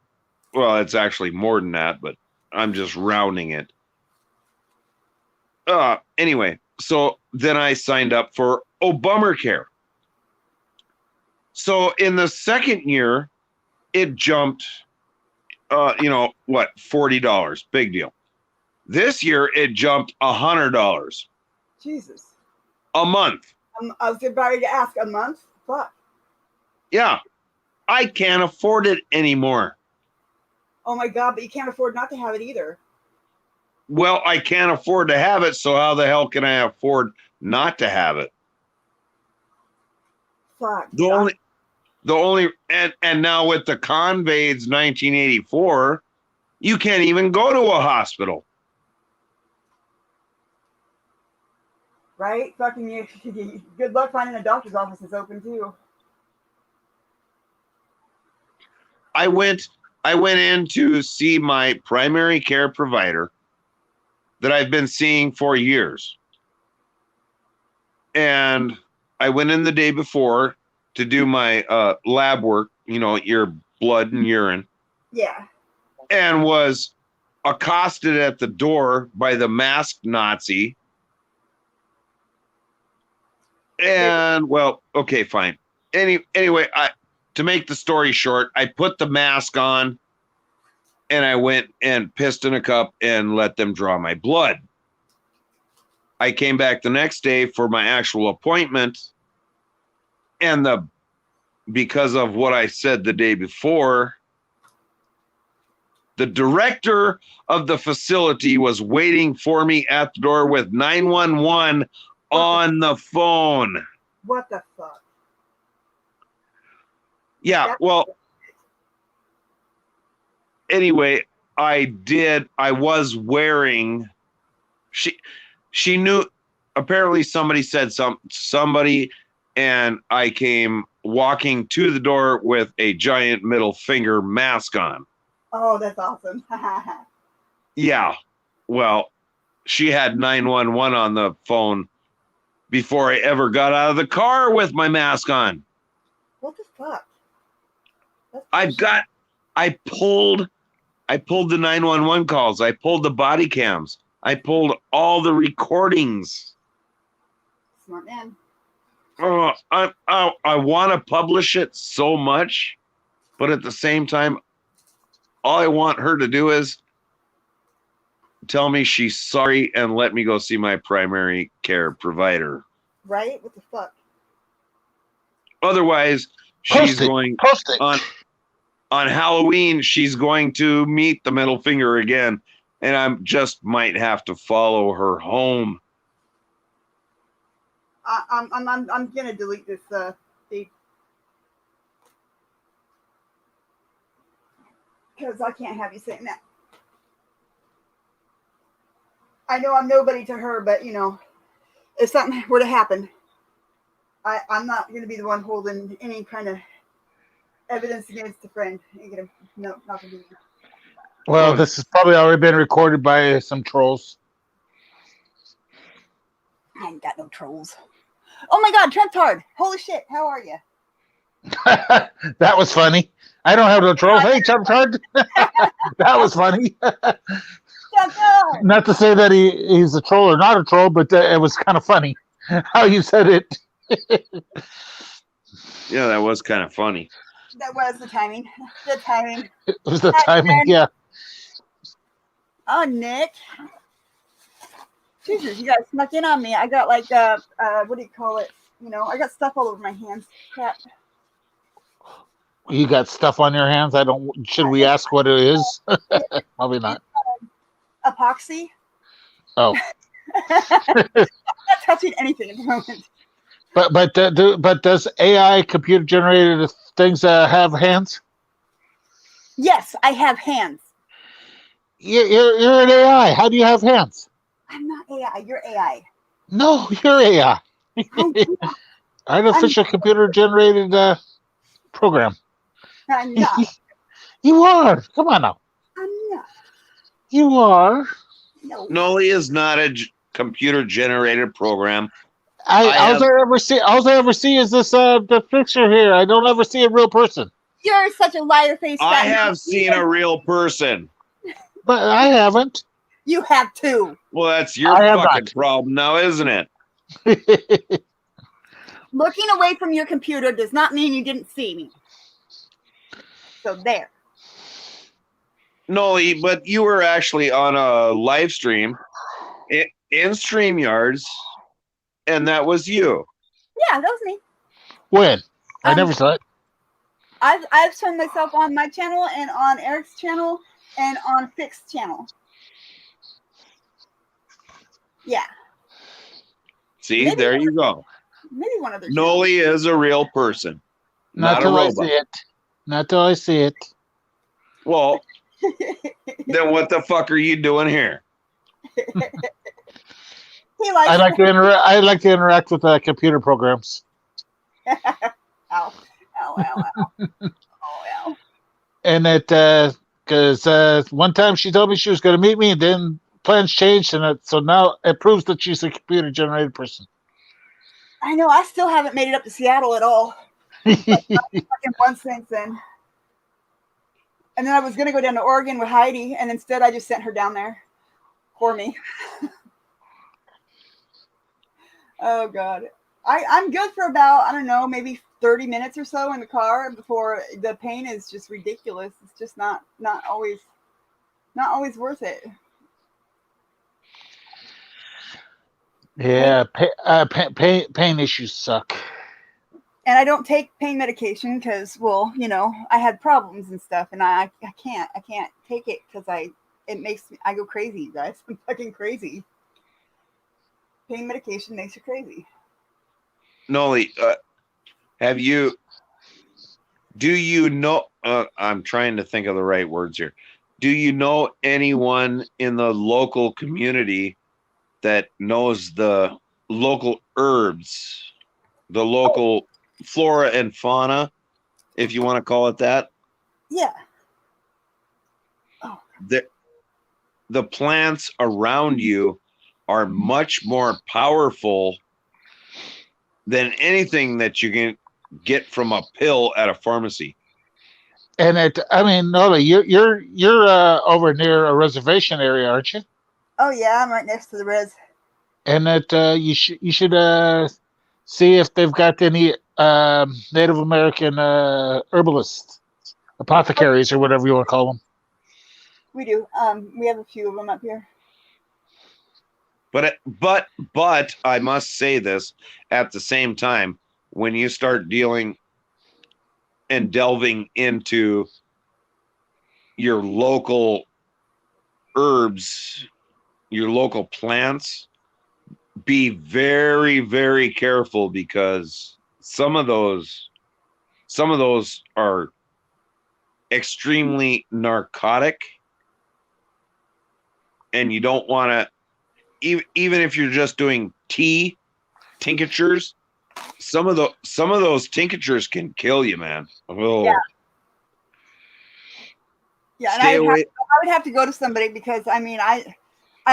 well, it's actually more than that, but I'm just rounding it. Anyway, so then I signed up for Obamacare. So in the second year, it jumped, $40. Big deal. This year, it jumped $100. Jesus. A month. I was about to ask, a month? Fuck. Yeah. I can't afford it anymore. Oh my God, but you can't afford not to have it either. Well, I can't afford to have it, so how the hell can I afford not to have it? Fuck. The only and now with the Convades 1984, you can't even go to a hospital. Right? Fucking you. Good luck finding a doctor's office that's open too. I went in to see my primary care provider that I've been seeing for years. And I went in the day before to do my lab work, your blood and urine. Yeah. And was accosted at the door by the masked Nazi. And well, okay, fine. Anyway, to make the story short, I put the mask on and I went and pissed in a cup and let them draw my blood. I came back the next day for my actual appointment, and because of what I said the day before, the director of the facility was waiting for me at the door with 911 on the phone. What the fuck? Yeah, well, anyway, I was wearing, she knew, apparently somebody said somebody, and I came walking to the door with a giant middle finger mask on. Oh, that's awesome. Yeah, well, she had 911 on the phone before I ever got out of the car with my mask on. What the fuck? I pulled the 911 calls. I pulled the body cams. I pulled all the recordings. Smart man. I want to publish it so much, but at the same time, all I want her to do is tell me she's sorry and let me go see my primary care provider. Right? What the fuck? Otherwise, she's going on Halloween. She's going to meet the middle finger again, and I just might have to follow her home. I'm gonna delete this feed because I can't have you saying that. I know I'm nobody to her, but if something were to happen, I'm not gonna be the one holding any kind of evidence against a friend. Not gonna be. Well, this has probably already been recorded by some trolls. I ain't got no trolls. Oh my God, Trentard! Holy shit! How are you? That was funny. I don't have no trolls. Hey, Trentard! That was funny. Not to say that he's a troll or not a troll, but it was kind of funny how you said it. Yeah, that was kind of funny. That was the timing. The timing. It was the timing, yeah. Oh, Nick. Jesus, you guys snuck in on me. I got like, what do you call it? I got stuff all over my hands. Crap. You got stuff on your hands? Should we ask what it is? Probably not. Epoxy. Oh. I'm not touching anything at the moment. But does AI computer generated things have hands? Yes, I have hands. You're an AI. How do you have hands? I'm not AI. You're AI. No, you're AI. Artificial computer generated program. I'm not. You are. Come on now. I'm not. You are. No. Noli is not a computer generated program. All I ever see is this the picture here. I don't ever see a real person. You're such a liar face. I have seen a real person. But I haven't. You have too. Well, that's your fucking problem now, isn't it? Looking away from your computer does not mean you didn't see me. So there. No, but you were actually on a live stream in StreamYards, And that was you. Yeah, that was me. When? I never saw it. I've shown myself on my channel and on Eric's channel and on Fix's channel. Yeah. See, Maybe there you go. Maybe one other. Noli is a real person, not a till I robot. see it. Not till I see it. Well, then what the fuck are you doing here? I like to interact with computer programs. Ow. Ow, ow, ow. Oh, ow. And because one time she told me she was going to meet me, and then plans changed, and so now it proves that she's a computer generated person. I know. I still haven't made it up to Seattle at all. Like, fucking once since then. And then I was going to go down to Oregon with Heidi, and instead I just sent her down there for me. Oh, God. I'm good for about, I don't know, maybe 30 minutes or so in the car before the pain is just ridiculous. It's just not always worth it. Yeah, pain issues suck. And I don't take pain medication because, well, you know, I had problems and stuff, and I can't take it because it makes me, I go crazy, you guys. I'm fucking crazy. Pain medication makes you crazy. Noli, do you know, I'm trying to think of the right words here. Do you know anyone in the local community that knows the local herbs, the local flora and fauna, if you want to call it that? Yeah. Oh. The plants around you are much more powerful than anything that you can get from a pill at a pharmacy. And Noli, you're over near a reservation area, aren't you? Oh yeah, I'm right next to the res. And you should see if they've got any Native American herbalists, apothecaries, or whatever you want to call them. We do. We have a few of them up here. But I must say this at the same time, when you start dealing and delving into your local herbs, your local plants, be very, very careful, because some of those are extremely narcotic, and you don't want to, even if you're just doing tea tinctures, some of those tinctures can kill you, man. Oh. Yeah. Yeah, and Stay away. I would have to go to somebody, because I mean, I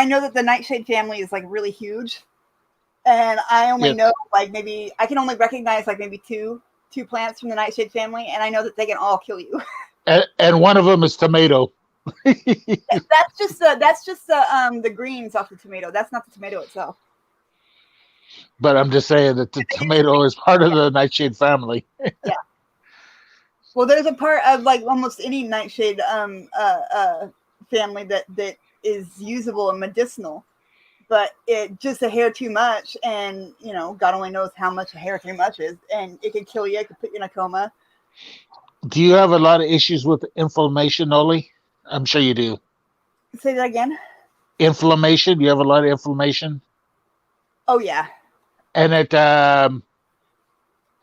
know that the nightshade family is like really huge, and I only know like maybe I can only recognize like maybe two plants from the nightshade family, and I know that they can all kill you. And one of them is tomato. That's just the greens off the tomato. That's not the tomato itself. But I'm just saying that the tomato is part of the nightshade family. Yeah. Well, there's a part of like almost any nightshade family that is usable and medicinal, but it just a hair too much, and you know, God only knows how much a hair too much is, and it could kill you. It could put you in a coma. Do you have a lot of issues with inflammation, Noli? I'm sure you do. Say that again. Inflammation? You have a lot of inflammation? Oh yeah. And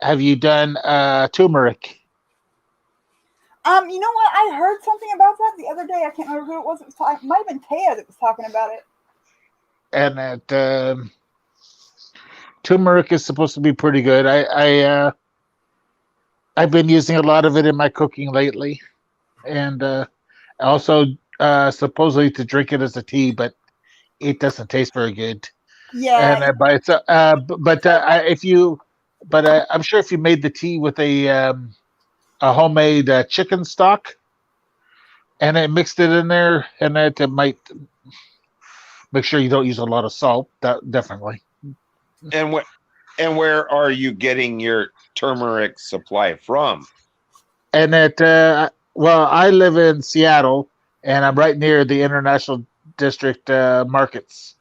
have you done turmeric? You know what? I heard something about that the other day. I can't remember who it was. It might have been Taya that was talking about it. And that turmeric is supposed to be pretty good. I've been using a lot of it in my cooking lately, and also supposedly to drink it as a tea, but it doesn't taste very good. Yeah. And I'm sure if you made the tea with a homemade chicken stock, and I mixed it in there, and that it might make sure you don't use a lot of salt. That definitely. And where are you getting your turmeric supply from? And well, I live in Seattle, and I'm right near the International District markets.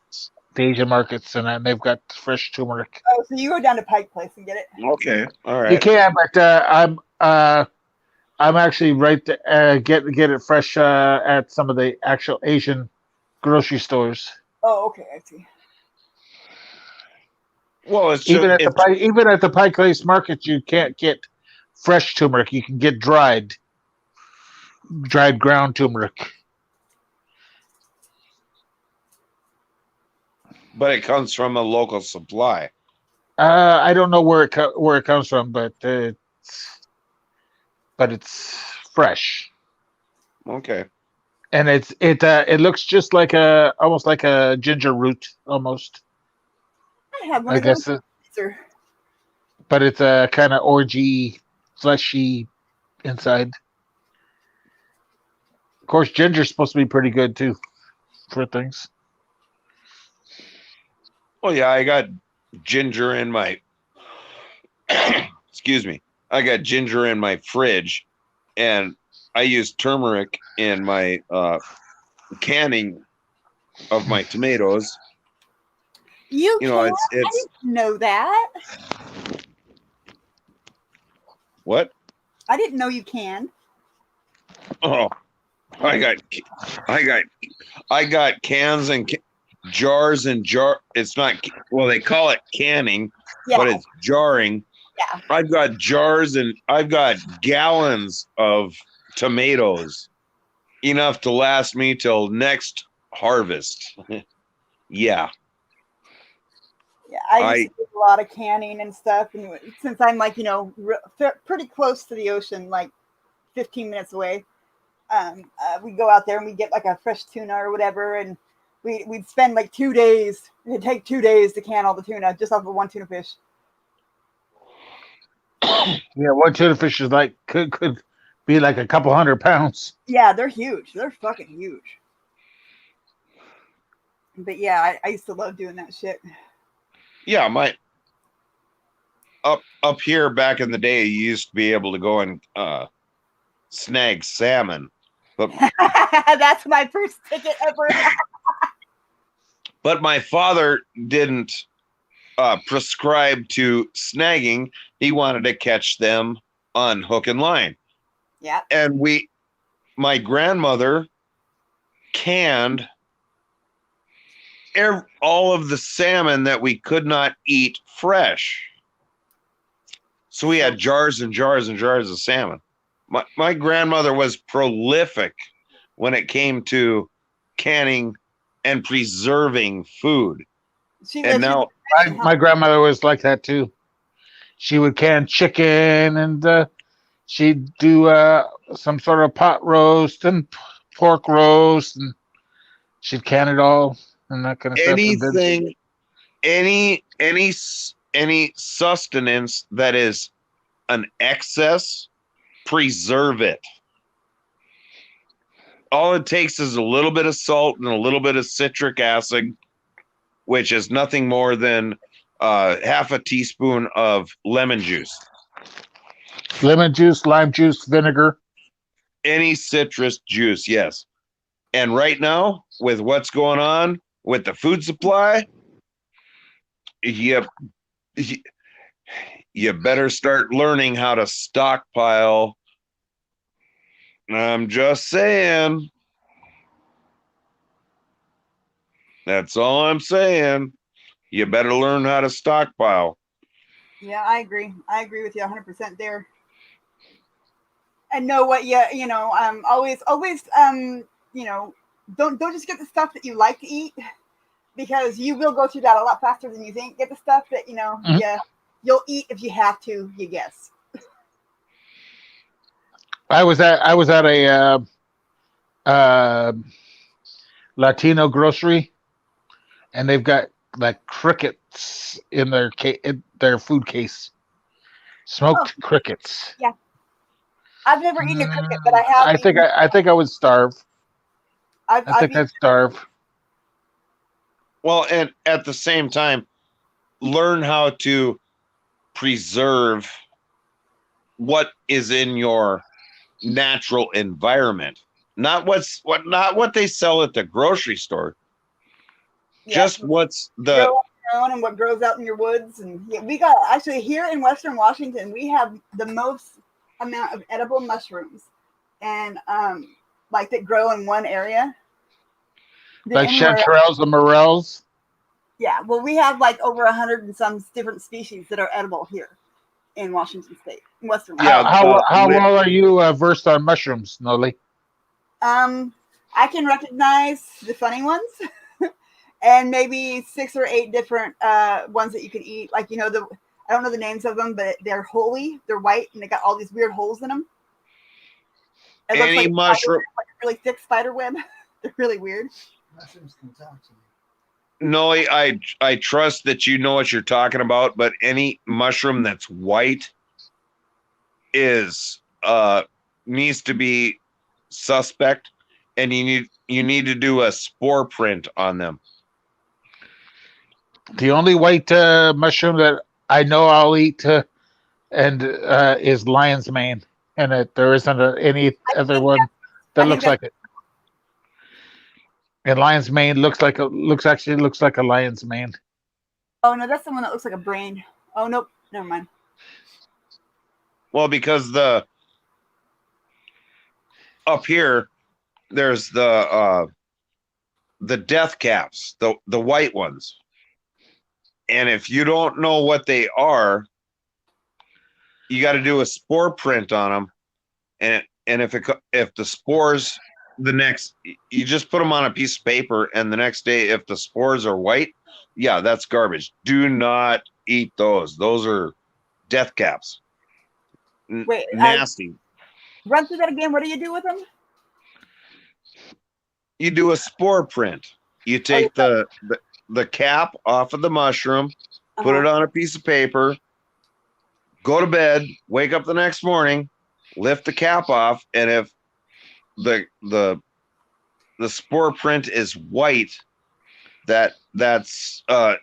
the Asian markets, and they've got fresh turmeric. Oh, so you go down to Pike Place and get it. Okay, all You right. can, but I'm actually right to get it fresh at some of the actual Asian grocery stores. Oh, okay, I see. Well, it's Even just at the Pike Place Market, you can't get fresh turmeric. You can get dried ground turmeric. but it comes from a local supply. I don't know where it comes from, but it's fresh, Okay. and it looks just like almost like a ginger root almost. I have one I of those. guess, Sir. but it's a kind of orangey, fleshy inside. Of course, ginger's supposed to be pretty good too for things. Well, yeah, I got ginger in my excuse me. I got ginger in my fridge, and I use turmeric in my canning of my tomatoes. You know, can? it's I didn't know that. what? I didn't know you can. Oh, I got cans and jars and jar. It's not, well, they call it canning, Yeah. but it's jarring. Yeah. I've got jars and I've got gallons of tomatoes, enough to last me till next harvest. Yeah. Yeah, I used to do a lot of canning and stuff, and since I'm like, pretty close to the ocean, like 15 minutes away, we go out there and we get like a fresh tuna or whatever, and we'd spend like 2 days. It'd take 2 days to can all the tuna just off of one tuna fish. Yeah, one tuna fish is like could be like a couple 100 pounds. Yeah, they're huge. They're fucking huge. But yeah, I used to love doing that shit. Yeah, my up here back in the day, you used to be able to go and snag salmon, but that's my first ticket ever. but my father didn't prescribe to snagging. He wanted to catch them on hook and line. Yeah, and my grandmother canned all of the salmon that we could not eat fresh. So we had jars and jars and jars of salmon. My grandmother was prolific when it came to canning and preserving food. And now my grandmother was like that too. She would can chicken, and she'd do some sort of pot roast and pork roast, and she'd can it all and that kind of anything, any sustenance that is an excess, preserve it. All it takes is a little bit of salt and a little bit of citric acid, which is nothing more than half a teaspoon of lemon juice. Lemon juice, lime juice, vinegar. Any citrus juice, yes. And right now, with what's going on with the food supply, you better start learning how to stockpile. I'm just saying. That's all I'm saying. You better learn how to stockpile. Yeah, I agree. I agree with you 100% there. And know what always don't just get the stuff that you like to eat, because you will go through that a lot faster than you think. Get the stuff that you'll eat if you have to, you guess. I was at a Latino grocery, and they've got like crickets in their food case. Smoked crickets. Yeah. I've never eaten a cricket, but I have. I think I would starve. I think I'd starve. Well, and at the same time, learn how to preserve what is in your natural environment, not what they sell at the grocery store. Just what's the grow on your own and what grows out in your woods. And we got actually here in Western Washington, we have the most amount of edible mushrooms, and like that grow in one area. Like chanterelles and morels. Yeah, well, we have like over 100 and some different species that are edible here in Washington State, in Western. Yeah, how well are you versed on mushrooms, Noli? I can recognize the funny ones, and maybe 6 or 8 different ones that you can eat. Like I don't know the names of them, but they're holy. They're white, and they got all these weird holes in them. It looks any like mushroom, like a really thick spider web. They're really weird. Mushrooms can talk to you. No, I trust that you know what you're talking about, but any mushroom that's white is needs to be suspect, and you need to do a spore print on them. The only white mushroom that I know I'll eat is lion's mane, and there isn't any other one that looks like it. And lion's mane looks like a lion's mane. Oh no, that's the one that looks like a brain. Oh nope, never mind. Well, because up here there's the death caps, the white ones. And if you don't know what they are, you got to do a spore print on them. And if the spores you just put them on a piece of paper, and the next day, if the spores are white, yeah, that's garbage. Do not eat those. Those are death caps. Wait, nasty. Run through that again. What do you do with them? You do a spore print. You take the cap off of the mushroom, put it on a piece of paper, go to bed, wake up the next morning, lift the cap off, and if the spore print is white, that's a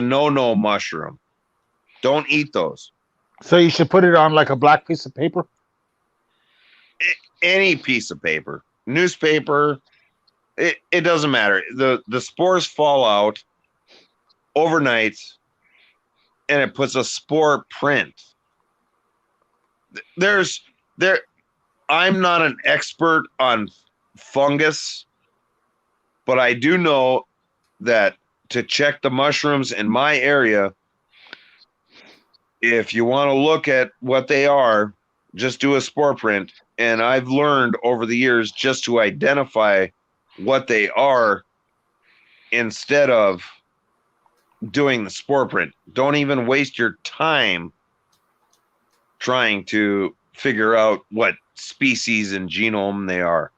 no mushroom. Don't eat those. So you should put it on like a black piece of paper? Any piece of paper, newspaper, it doesn't matter. The spores fall out overnight, and it puts a spore print. I'm not an expert on fungus, but I do know that to check the mushrooms in my area, if you want to look at what they are, just do a spore print. And I've learned over the years just to identify what they are instead of doing the spore print. Don't even waste your time trying to figure out what species and genome they are.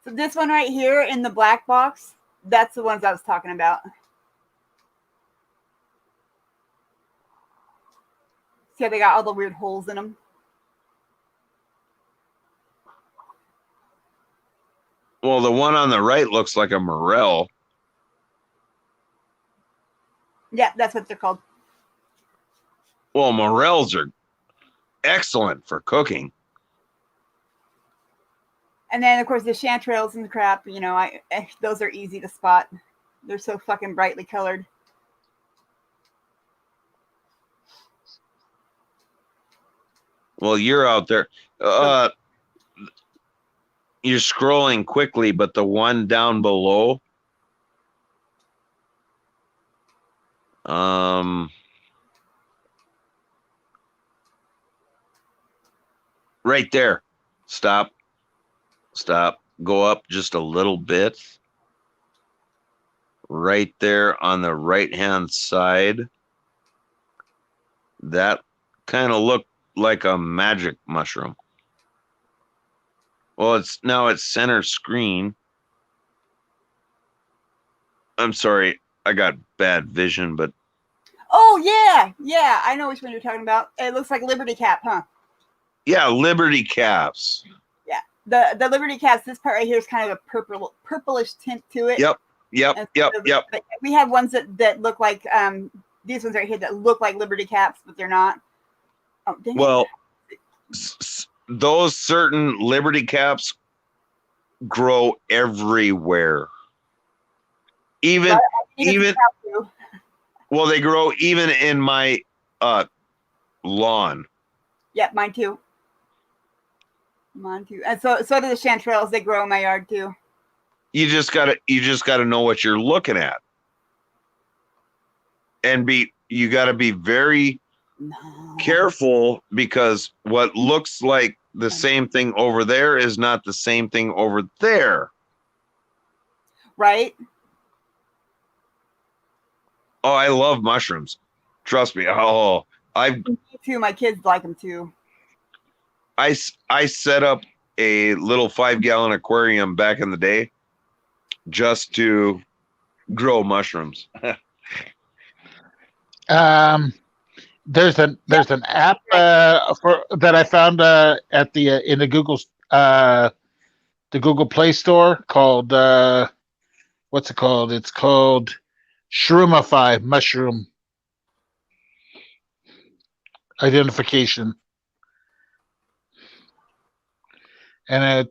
So this one right here in the black box, that's the ones I was talking about. See how they got all the weird holes in them? Well, the one on the right looks like a morel. Yeah, that's what they're called. Well, morels are excellent for cooking. And then, of course, the chanterelles and the crap, those are easy to spot. They're so fucking brightly colored. Well, you're out there. You're scrolling quickly, but the one down below, right there. Stop. Go up just a little bit. Right there on the right-hand side. That kind of looked like a magic mushroom. Well, it's center screen. I'm sorry, I got bad vision, but oh yeah, I know which one you're talking about. It looks like Liberty Cap, huh? Yeah, Liberty Caps. Yeah, the Liberty Caps. This part right here is kind of a purplish tint to it. Yep. But we have ones that look like these ones right here that look like Liberty Caps, but they're not. Oh, dang well, those certain Liberty Caps grow everywhere. Even Right? I need even to. well, they grow even in my lawn. Yeah, mine too. Mine too. And so do the chanterelles. They grow in my yard too. You just gotta know what you're looking at, and you gotta be very careful, because what looks like the same thing over there is not the same thing over there. Right? Oh, I love mushrooms. Trust me. Oh, Me too. My kids like them too. I set up a little 5-gallon aquarium back in the day just to grow mushrooms. There's an app that I found at the in the Google Play Store called what's it called? It's called Shroomify Mushroom Identification, and I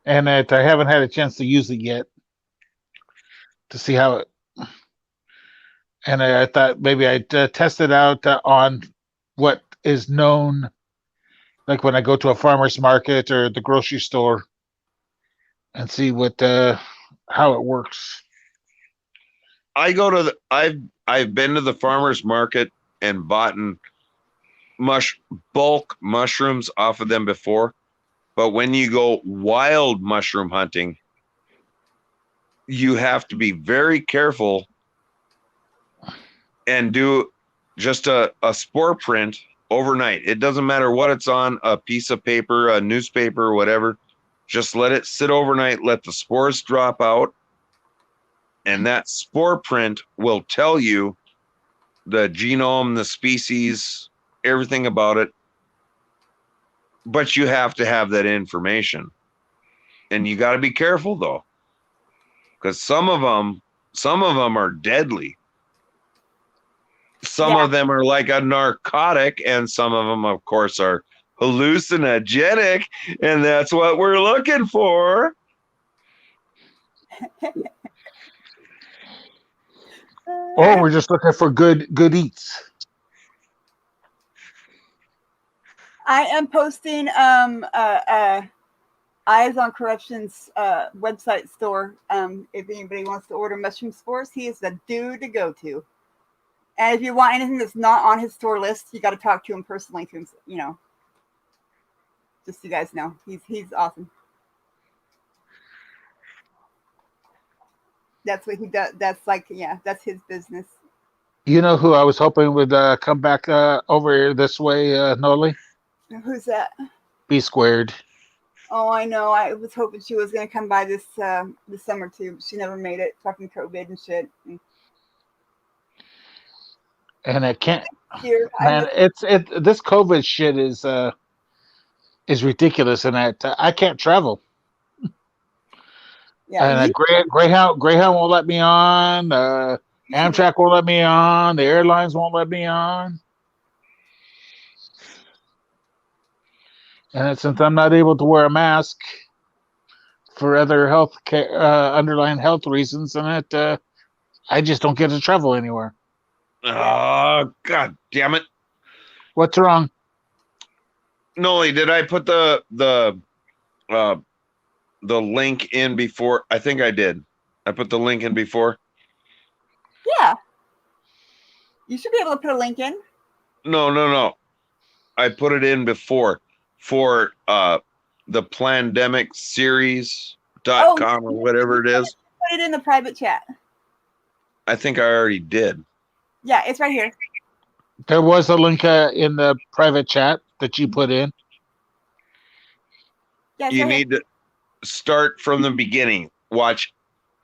haven't had a chance to use it yet to see how it. And I thought maybe I'd test it out on what is known, like when I go to a farmer's market or the grocery store, and see what how it works. I've been to the farmer's market and bought bulk mushrooms off of them before, but when you go wild mushroom hunting, you have to be very careful and do just a spore print overnight. It doesn't matter what it's on, a piece of paper, a newspaper, whatever. Just let it sit overnight, let the spores drop out, and that spore print will tell you the genome, the species, everything about it. But you have to have that information. And you got to be careful though, because some of them are deadly. Some of them are like a narcotic, and some of them, of course, are hallucinogenic, and that's what we're looking for. Or we're just looking for good eats. I am posting Eyes on Corruption's website store. If anybody wants to order mushroom spores, he is the dude to go to. And if you want anything that's not on his store list, you got to talk to him personally. To him, you know. Just so you guys know, he's awesome. That's what he does. That's like, yeah, that's his business. You know who I was hoping would come back over this way, Noli? Who's that? B Squared. Oh, I know. I was hoping she was going to come by this summer too, but she never made it. Fucking COVID and shit. And I can't. Here, Man, this COVID shit is ridiculous, and I can't travel. Yeah, and Greyhound won't let me on. Amtrak won't let me on. The airlines won't let me on. And since I'm not able to wear a mask for other health care, underlying health reasons, and I just don't get to travel anywhere. Oh, God damn it! What's wrong? Noli, did I put the link in before? I think I did. I put the link in before. Yeah. You should be able to put a link in. No. I put it in before for the pandemic series.com or whatever it is. Put it in the private chat. I think I already did. Yeah, it's right here. There was a link in the private chat that you put in. Yeah, you right need to start from the beginning. Watch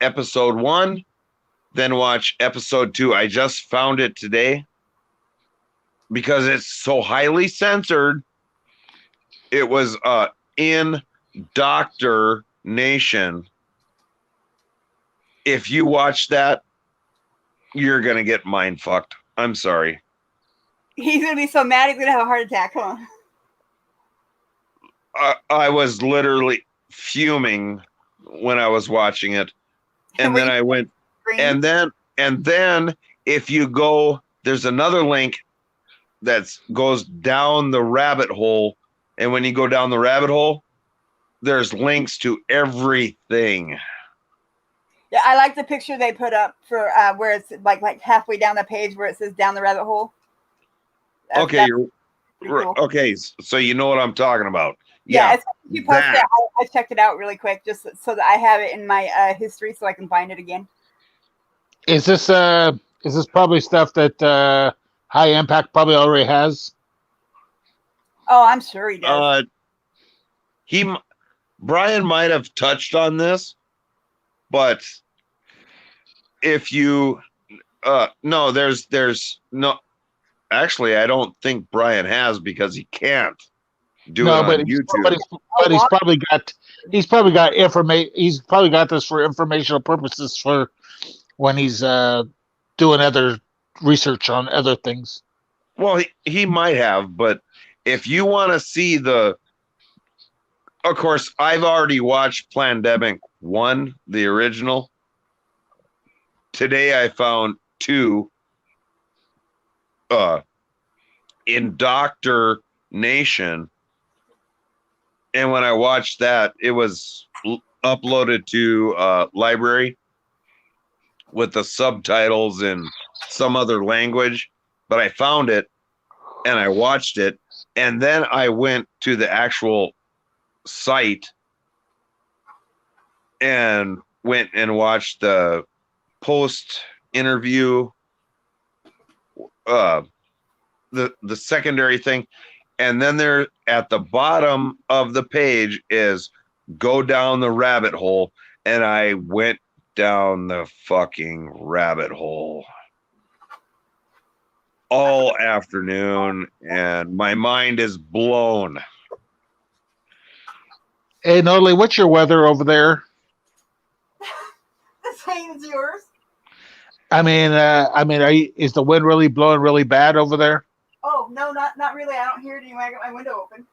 episode 1, then watch episode 2. I just found it today because it's so highly censored. It was in Doctor Nation. If you watch that, you're gonna get mind fucked. I'm sorry. He's gonna be so mad he's gonna have a heart attack, huh? I was literally fuming when I was watching it. And then I went, and then if you go, there's another link that goes down the rabbit hole. And when you go down the rabbit hole, there's links to everything. Yeah, I like the picture they put up for where it's like halfway down the page where it says down the rabbit hole. Okay, cool. Okay, so you know what I'm talking about. Yeah, you posted it. I checked it out really quick just so that I have it in my history so I can find it again. Is this probably stuff that High Impact probably already has? Oh, I'm sure he does. Brian might have touched on this, but if you no, there's no. Actually, I don't think Brian has because he can't do it on YouTube. But he's probably got information. He's probably got this for informational purposes for when he's doing other research on other things. Well, he might have, but if you want to see of course, I've already watched Plandemic 1, the original. Today I found 2. Indoctrination, and when I watched that, it was uploaded to library with the subtitles in some other language, but I found it and I watched it, and then I went to the actual site and went and watched the post interview, the secondary thing, and then there at the bottom of the page is go down the rabbit hole, and I went down the fucking rabbit hole all afternoon, and my mind is blown. Hey, Noli, what's your weather over there? The same as yours. Is the wind really blowing really bad over there? Oh no, not really. I don't hear it anyway. I got my window open.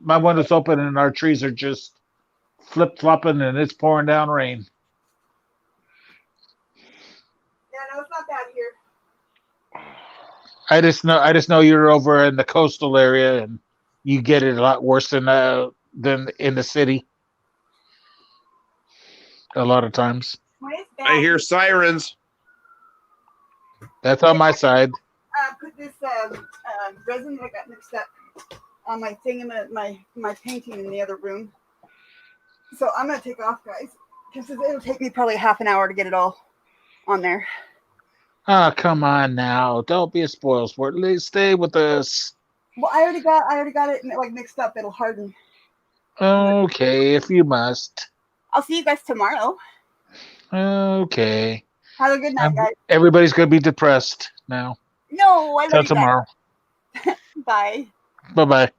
My window's open, and our trees are just flip flopping, and it's pouring down rain. Yeah, no, it's not bad here. I just know you're over in the coastal area, and you get it a lot worse than in the city. A lot of times. I hear sirens. That's on my side. Put this resin that got mixed up on my thing in my painting in the other room. So I'm gonna take off, guys, because it'll take me probably half an hour to get it all on there. Oh, come on now! Don't be a spoilsport. Let's stay with us. Well, I already got it like mixed up. It'll harden. Okay, if you must. I'll see you guys tomorrow. Okay. Have a good night, guys. Everybody's gonna be depressed now. No, I love you Till tomorrow. Bye. Bye-bye.